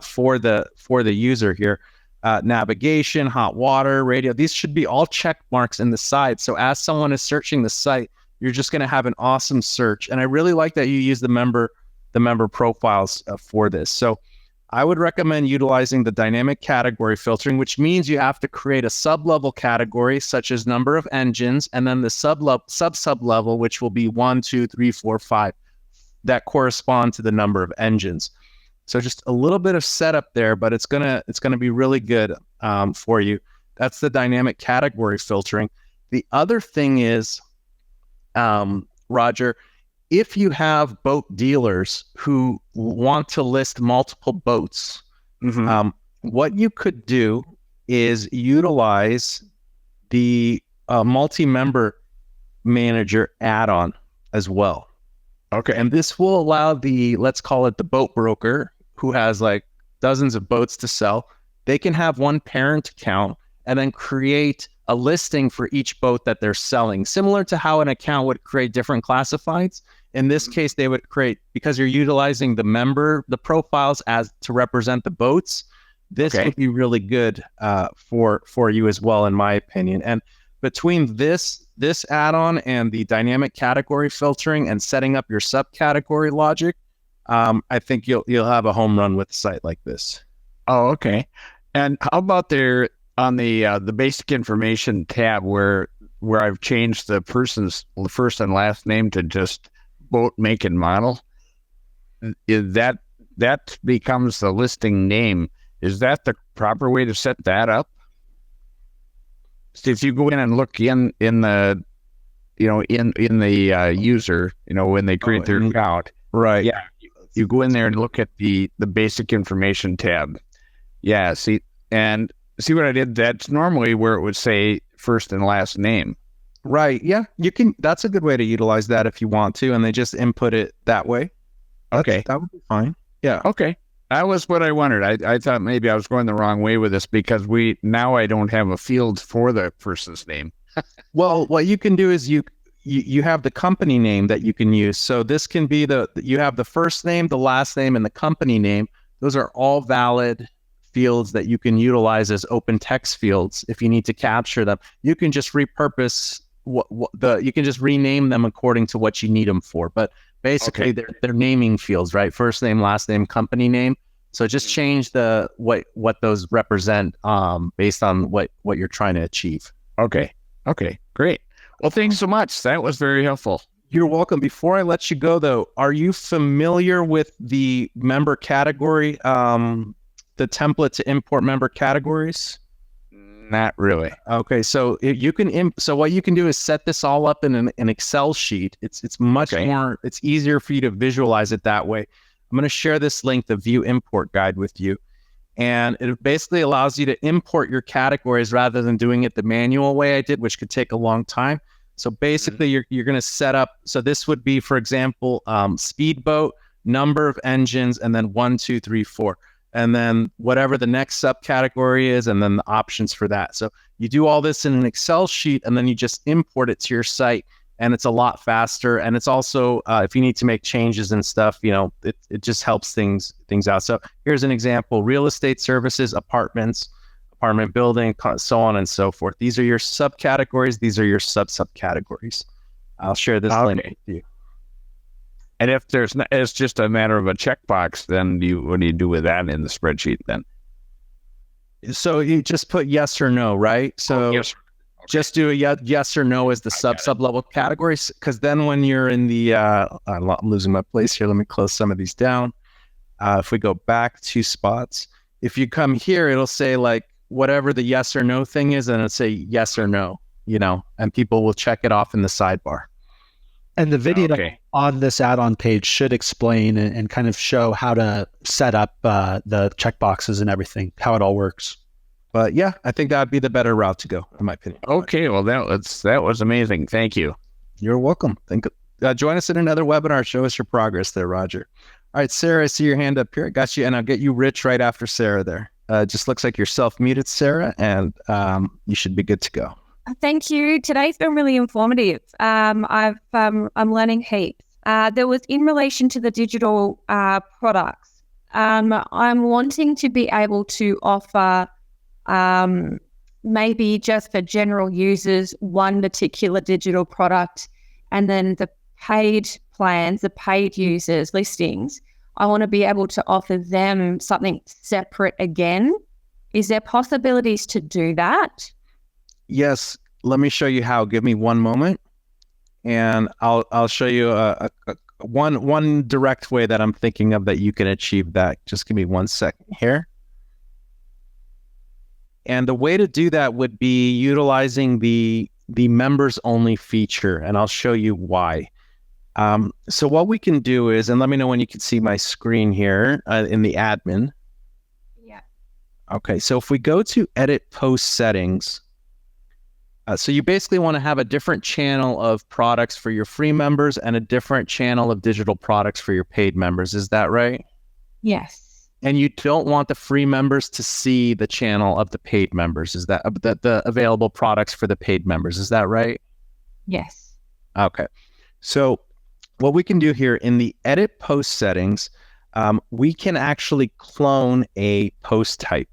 for the user here. Navigation, hot water, radio. These should be all check marks in the side. So as someone is searching the site, you're just going to have an awesome search. And I really like that you use the member profiles for this. So I would recommend utilizing the dynamic category filtering, which means you have to create a sub-level category, such as number of engines, and then the sub-level, which will be 1, 2, 3, 4, 5, that correspond to the number of engines. So just a little bit of setup there, but it's gonna be really good for you. That's the dynamic category filtering. The other thing is, Roger, if you have boat dealers who want to list multiple boats, mm-hmm. What you could do is utilize the multi-member manager add-on as well. Okay. And this will allow let's call it the boat broker, who has like dozens of boats to sell. They can have one parent account and then create a listing for each boat that they're selling, similar to how an account would create different classifieds. In this case, they would create, because you're utilizing the profiles as to represent the boats. This would be really good for you as well, in my opinion. And between this add-on and the dynamic category filtering and setting up your subcategory logic, I think you'll have a home run with a site like this. Oh, okay. And how about there on the basic information tab where I've changed the person's first and last name to just boat, make, and model? Is that becomes the listing name? Is that the proper way to set that up? So if you go in and look in the in the user, when they create their account, Right. yeah, you go in there and look at the basic information tab. Yeah, see what I did? That's normally where it would say first and last name. Right. Yeah, you can. That's a good way to utilize that if you want to, and they just input it that way. Okay. That would be fine. Yeah. Okay. That was what I wondered. I thought maybe I was going the wrong way with this because I don't have a field for the person's name. Well, what you can do is you have the company name that you can use. So this can be you have the first name, the last name, and the company name. Those are all valid fields that you can utilize as open text fields if you need to capture them. You can just repurpose you can just rename them according to what you need them for. But basically, they're naming fields, right? First name, last name, company name. So just change what those represent based on what you're trying to achieve. Okay, great. Well, thanks so much. That was very helpful. You're welcome. Before I let you go, though, are you familiar with the member category, the template to import member categories? Not really. Okay, so you can so what you can do is set this all up in an Excel sheet. It's much more. It's easier for you to visualize it that way. I'm going to share this link, the View Import Guide, with you, and it basically allows you to import your categories rather than doing it the manual way I did, which could take a long time. So basically, you're going to set up. So this would be, for example, speedboat, number of engines, and then 1, 2, 3, 4. And then whatever the next subcategory is, and then the options for that. So you do all this in an Excel sheet, and then you just import it to your site, and it's a lot faster. And it's also, if you need to make changes and stuff, it just helps things out. So here's an example: real estate services, apartments, apartment building, so on and so forth. These are your subcategories. These are your subcategories. I'll share this link with you. And if it's just a matter of a checkbox, then what do you do with that in the spreadsheet then? So you just put yes or no, right? So yes. Okay. Just do a yes or no as the sub level categories, because then when you're in the, I'm losing my place here. Let me close some of these down. If we go back 2 spots, if you come here, it'll say like whatever the yes or no thing is, and it'll say yes or no, and people will check it off in the sidebar. And the video on this add-on page should explain and kind of show how to set up the checkboxes and everything, how it all works. But yeah, I think that'd be the better route to go, in my opinion. Okay, well, that was amazing. Thank you. You're welcome. Join us in another webinar. Show us your progress there, Roger. All right, Sarah, I see your hand up here. I got you, and I'll get you Rich right after Sarah there. Just looks like you're self-muted, Sarah, and you should be good to go. Thank you. Today's been really informative. I'm learning heaps. There was in relation to the digital products. I'm wanting to be able to offer maybe just for general users one particular digital product, and then the paid plans, the paid users listings, I want to be able to offer them something separate again. Is there possibilities to do that? Yes, let me show you how. Give me one moment, and I'll show you one direct way that I'm thinking of that you can achieve that. Just give me 1 second here. And the way to do that would be utilizing the members only feature, and I'll show you why. So what we can do is, and let me know when you can see my screen here in the admin. Yeah. Okay, so if we go to edit post settings, so you basically want to have a different channel of products for your free members and a different channel of digital products for your paid members. Is that right? Yes. And you don't want the free members to see the channel of the paid members. Is that the available products for the paid members? Is that right? Yes. Okay. So what we can do here in the edit post settings, we can actually clone a post type.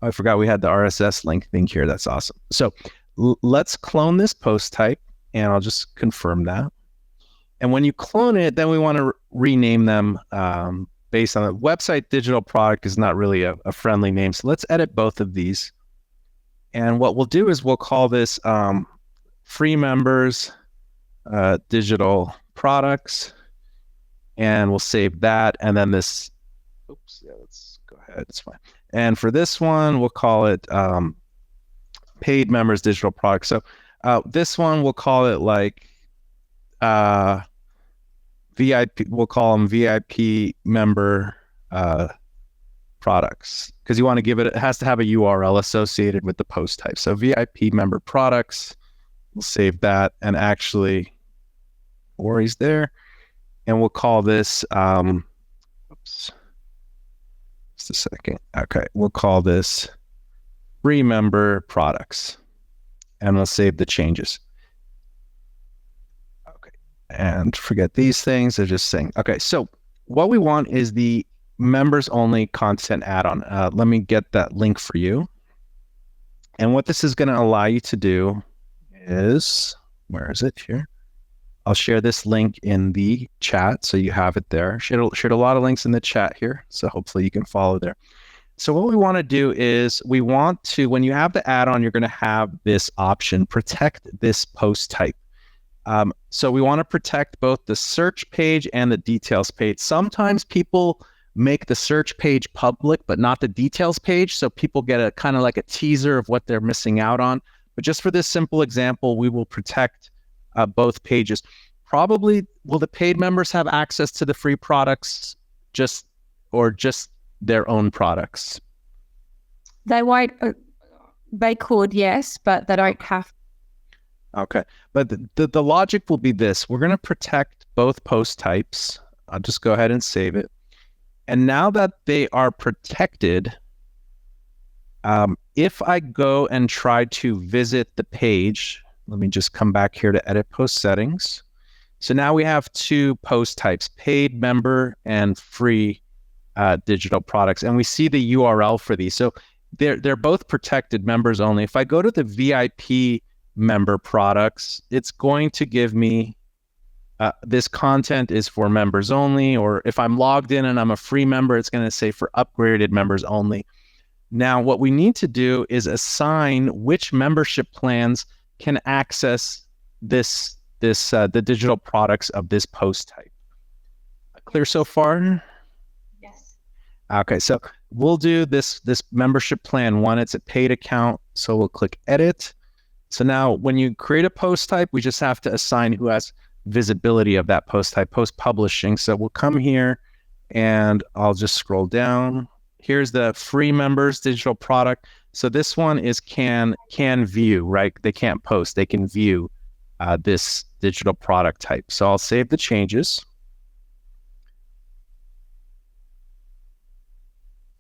I forgot we had the RSS link thing here. That's awesome. So let's clone this post type, and I'll just confirm that. And when you clone it, then we want to rename them based on the website digital product is not really a friendly name. So let's edit both of these. And what we'll do is we'll call this free members digital products, and we'll save that. And then this, oops, yeah, let's go ahead. It's fine. And for this one, we'll call it paid members digital products. So this one, we'll call it like VIP, we'll call them VIP member products, because you want to give it has to have a URL associated with the post type. So VIP member products, we'll save that, and actually, worries there, and we'll call this, oops, just a second. Okay, we'll call this free member products, and we'll save the changes. And forget these things. They're just saying, okay, so what we want is the members only content add-on. Let me get that link for you. And what this is going to allow you to do is, where is it here? I'll share this link in the chat so you have it there. Shared a lot of links in the chat here, so hopefully you can follow there. So what we want to do is we want to, when you have the add-on, you're going to have this option, protect this post type. So we want to protect both the search page and the details page. Sometimes people make the search page public, but not the details page. So people get a kind of like a teaser of what they're missing out on. But just for this simple example, we will protect both pages. Probably, will the paid members have access to the free products or just their own products? They won't. They could, yes, but they don't have. Okay, but the logic will be this. We're going to protect both post types. I'll just go ahead and save it. And now that they are protected, if I go and try to visit the page, let me just come back here to edit post settings. So now we have two post types, paid member and free digital products. And we see the URL for these. So they're both protected, members only. If I go to the VIP member products, it's going to give me this content is for members only, or if I'm logged in and I'm a free member, it's going to say for upgraded members only. Now, what we need to do is assign which membership plans can access the digital products of this post type. Clear so far? Yes. Okay, so we'll do this membership plan 1. It's a paid account, so we'll click edit. So now when you create a post type, we just have to assign who has visibility of that post type, post publishing. So we'll come here and I'll just scroll down. Here's the free members digital product. So this one is can view, right? They can't post, they can view this digital product type. So I'll save the changes.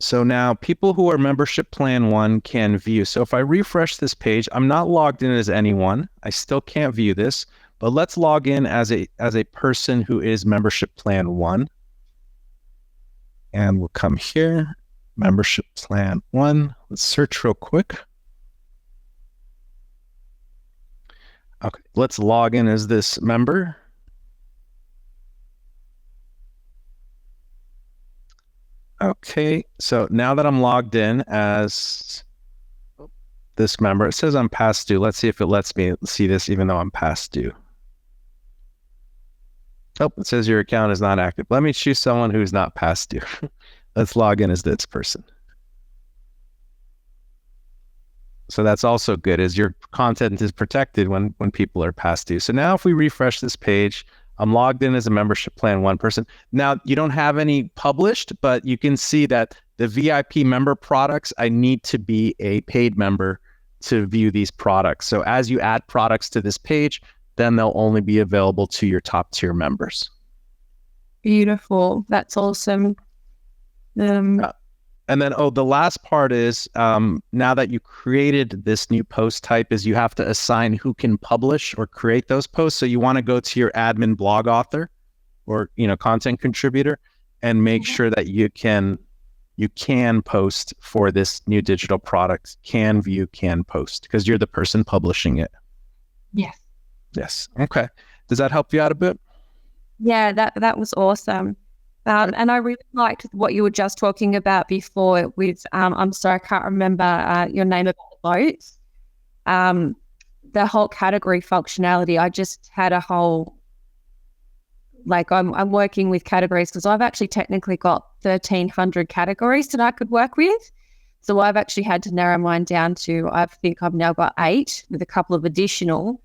So now people who are membership plan 1 can view. So if I refresh this page, I'm not logged in as anyone. I still can't view this, but let's log in as a person who is membership plan 1. And we'll come here, membership plan 1. Let's search real quick. Okay, let's log in as this member. Okay, so now that I'm logged in as this member, it says I'm past due. Let's see if it lets me see this even though I'm past due. Oh, it says your account is not active. Let me choose someone who's not past due. Let's log in as this person. So that's also good, is your content is protected when people are past due. So now if we refresh this page, I'm logged in as a membership plan 1 person. Now, you don't have any published, but you can see that the VIP member products, I need to be a paid member to view these products. So as you add products to this page, then they'll only be available to your top tier members. Beautiful. That's awesome. And then, the last part is now that you created this new post type is you have to assign who can publish or create those posts. So you want to go to your admin blog author or, content contributor and make sure that you can post for this new digital product, can view, can post, because you're the person publishing it. Yes. Yes. Okay. Does that help you out a bit? Yeah, that was awesome. And I really liked what you were just talking about before with, I'm sorry, I can't remember your name about the boats. The whole category functionality. I just had a whole, like I'm working with categories because I've actually technically got 1,300 categories that I could work with. So I've actually had to narrow mine down to, I think I've now got 8 with a couple of additional.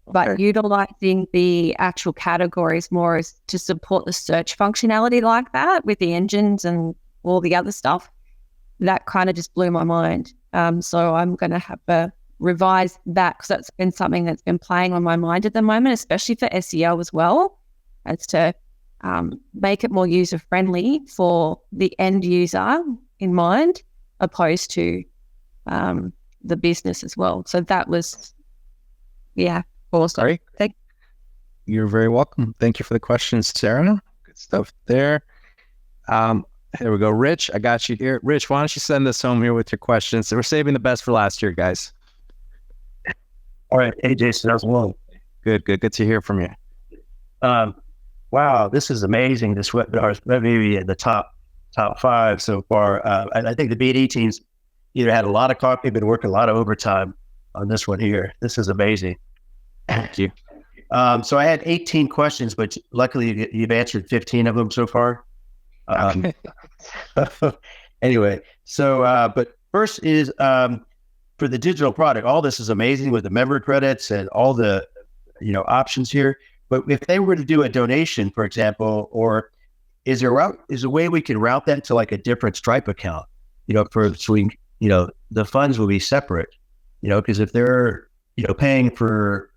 But utilizing the actual categories more is to support the search functionality like that with the engines and all the other stuff. That kind of just blew my mind. So I'm going to have to revise that because that's been something that's been playing on my mind at the moment, especially for SEO as well, as to make it more user-friendly for the end user in mind, opposed to the business as well. So that was, awesome. Great. You're very welcome. Thank you for the questions, Sarah. Good stuff there. Here we go. Rich, I got you here. Rich, why don't you send us home here with your questions? So we're saving the best for last year, guys. All right. Hey, Jason, how's it going? Good to hear from you. Wow, this is amazing. This webinar is maybe in the top 5 so far. I think the BD teams either had a lot of coffee, been working a lot of overtime on this one here. This is amazing. Thank you. So I had 18 questions, but luckily you've answered 15 of them so far. Anyway, so but first is for the digital product. All this is amazing with the member credits and all the options here. But if they were to do a donation, for example, or is there a way we can route that to like a different Stripe account? The funds will be separate. Because if they're paying for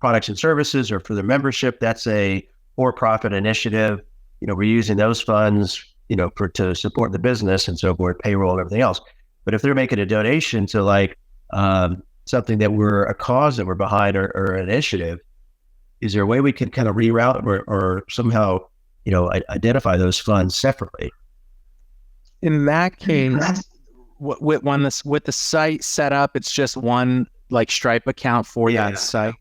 products and services or for their membership, that's a for-profit initiative. We're using those funds, to support the business and so forth, payroll and everything else. But if they're making a donation to like something that we're a cause that we're behind or an initiative, is there a way we can kind of reroute or somehow, identify those funds separately? In that case, with the site set up, it's just one like Stripe account for that site.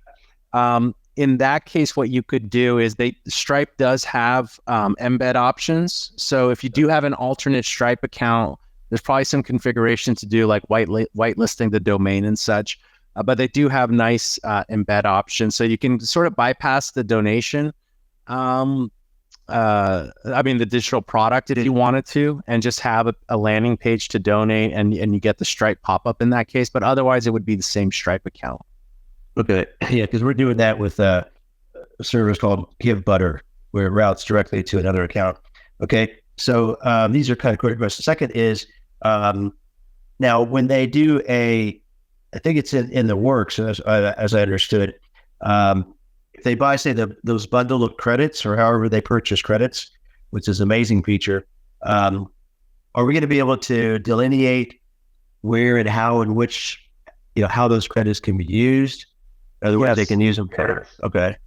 In that case, what you could do is Stripe does have embed options. So if you do have an alternate Stripe account, there's probably some configuration to do like whitelisting the domain and such. But they do have nice embed options. So you can sort of bypass the donation. The digital product if you wanted to, and just have a landing page to donate and you get the Stripe pop-up in that case. But otherwise, it would be the same Stripe account. Okay. Yeah, because we're doing that with a service called Give Butter, where it routes directly to another account. Okay. So these are kind of quick questions. Second is, now when they do I think it's in the works, as I understood, if they buy, say, those bundle of credits or however they purchase credits, which is an amazing feature, are we going to be able to delineate where and how and which, how those credits can be used? In other words, they can use them for, okay.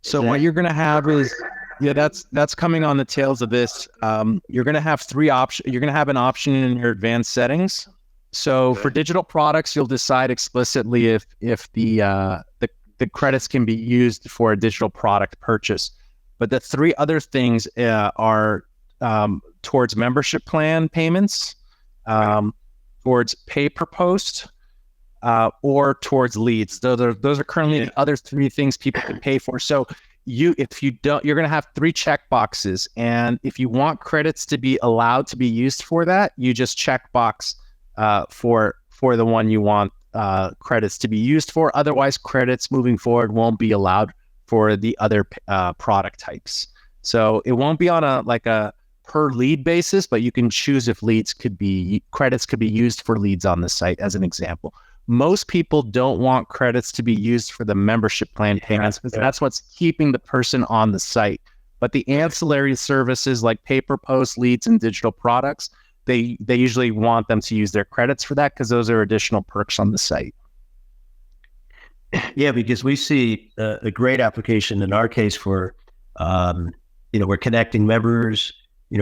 So what you're going to have is, that's coming on the tails of this. You're going to have 3 options. You're going to have an option in your advanced settings. So for digital products, you'll decide explicitly if the credits can be used for a digital product purchase. But the 3 other things are towards membership plan payments, towards pay per post, or towards leads. Those are currently the other 3 things people can pay for. So you're going to have 3 check boxes, and if you want credits to be allowed to be used for that, you just check box for the one you want credits to be used for. Otherwise, credits moving forward won't be allowed for the other product types. So it won't be on a per lead basis, but you can choose if credits could be used for leads on the site, as an example. Most people don't want credits to be used for the membership plan payments because that's what's keeping the person on the site. But the ancillary services like pay-per-post, leads, and digital products, they usually want them to use their credits for that because those are additional perks on the site. Yeah, because we see a great application in our case for, we're connecting members,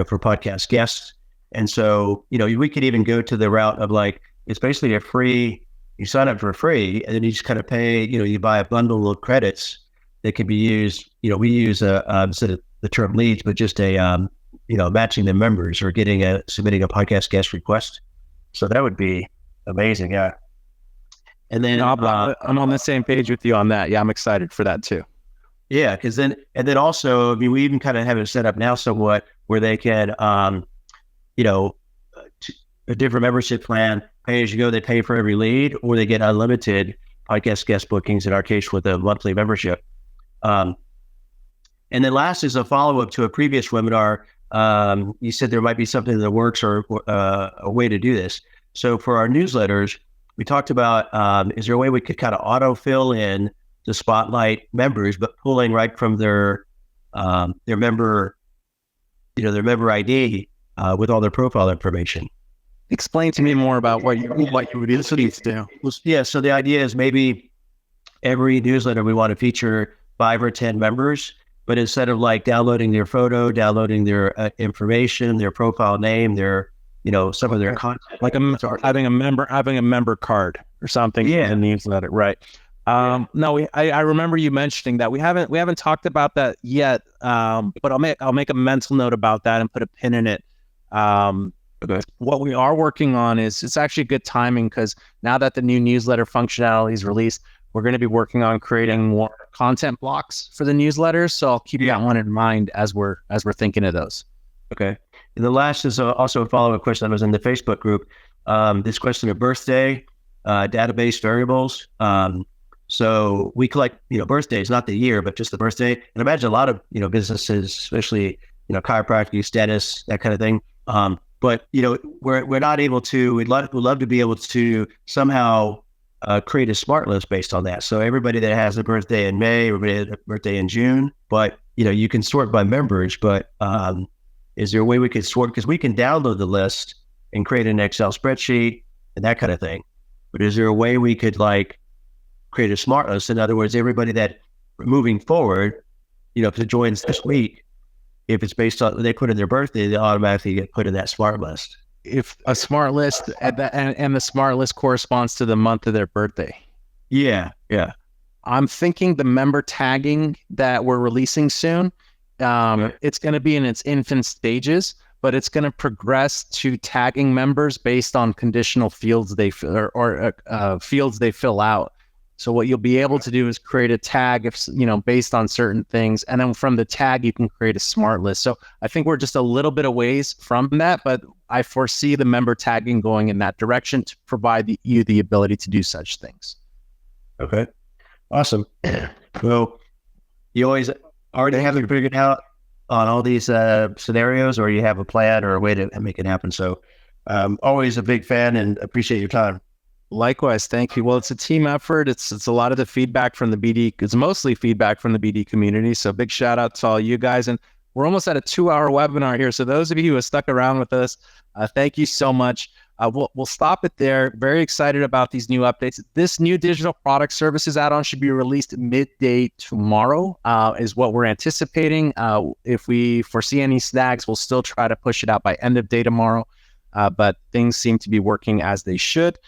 for podcast guests. And so, we could even go to the route of like, it's basically a free, you sign up for free and then you just kind of pay, you buy a bundle of credits that can be used. We use instead of the term leads, but just a matching the members or submitting a podcast guest request. So that would be amazing. Yeah. And then I'm on the same page with you on that. Yeah, I'm excited for that too. Yeah, and then also, we even kind of have it set up now somewhat where they can, a different membership plan, pay as you go, they pay for every lead, or they get unlimited podcast guest bookings, in our case, with a monthly membership. And then last is a follow-up to a previous webinar. You said there might be something in the works or a way to do this. So for our newsletters, we talked about, is there a way we could kind of auto-fill in the Spotlight members, but pulling right from their member, their member ID with all their profile information. Explain to me more about what you would need to do. Yeah, so the idea is maybe every newsletter we want to feature 5 or 10 members, but instead of like downloading their photo, downloading their information, their profile name, their some of their content, like having a member card or something in the newsletter, right? No, I remember you mentioning that. We haven't talked about that yet, but I'll make a mental note about that and put a pin in it. Okay. What we are working on is, it's actually good timing, because now that the new newsletter functionality is released, we're going to be working on creating more content blocks for the newsletters. So I'll keep that one in mind as we're thinking of those. Okay. And the last is also a follow-up question that was in the Facebook group. This question of birthday, database variables. So we collect, birthdays, not the year, but just the birthday. And imagine a lot of, businesses, especially, chiropractic, dentists, that kind of thing. But we're not able to. We'd love to be able to somehow create a smart list based on that. So everybody that has a birthday in May, everybody has a birthday in June. But you can sort by members. But is there a way we could sort? Because we can download the list and create an Excel spreadsheet and that kind of thing. But is there a way we could create a smart list? In other words, everybody that moving forward, if it joins this week, if it's based on they put in their birthday, they automatically get put in that smart list. If a smart list and the smart list corresponds to the month of their birthday. Yeah. I'm thinking the member tagging that we're releasing soon, it's going to be in its infant stages, but it's going to progress to tagging members based on conditional fields they fill or fields they fill out. So what you'll be able to do is create a tag, based on certain things, and then from the tag you can create a smart list. So I think we're just a little bit of ways from that, but I foresee the member tagging going in that direction to provide you the ability to do such things. Okay, awesome. Well, you always already have it figured out on all these scenarios, or you have a plan or a way to make it happen. So always a big fan and appreciate your time. Likewise, thank you. Well, it's a team effort. It's a lot of the feedback from the BD. It's mostly feedback from the BD community. So big shout out to all you guys. And we're almost at a 2-hour webinar here. So those of you who have stuck around with us, thank you so much. We'll stop it there. Very excited about these new updates. This new digital product services add-on should be released midday tomorrow, is what we're anticipating. If we foresee any snags, we'll still try to push it out by end of day tomorrow. But things seem to be working as they should.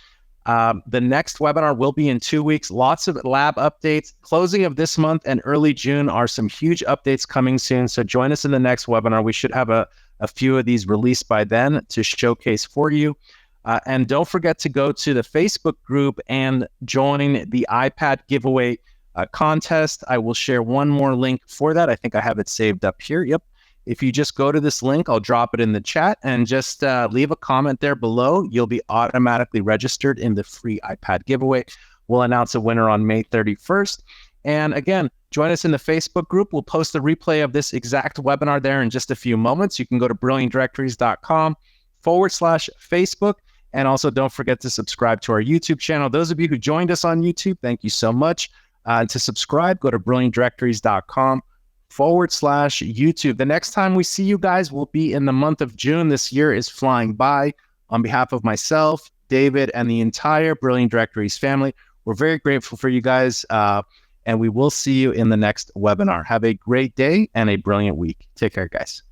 The next webinar will be in 2 weeks. Lots of lab updates. Closing of this month and early June are some huge updates coming soon. So join us in the next webinar. We should have a few of these released by then to showcase for you. And don't forget to go to the Facebook group and join the iPad giveaway contest. I will share one more link for that. I think I have it saved up here. Yep. If you just go to this link, I'll drop it in the chat and just leave a comment there below. You'll be automatically registered in the free iPad giveaway. We'll announce a winner on May 31st. And again, join us in the Facebook group. We'll post the replay of this exact webinar there in just a few moments. You can go to brilliantdirectories.com/Facebook. And also don't forget to subscribe to our YouTube channel. Those of you who joined us on YouTube, thank you so much. To subscribe, go to brilliantdirectories.com/YouTube. The next time we see you guys will be in the month of June. This year is flying by. On behalf of myself, David, and the entire Brilliant Directories family, we're very grateful for you guys, and we will see you in the next webinar. Have a great day and a brilliant week. Take care, guys.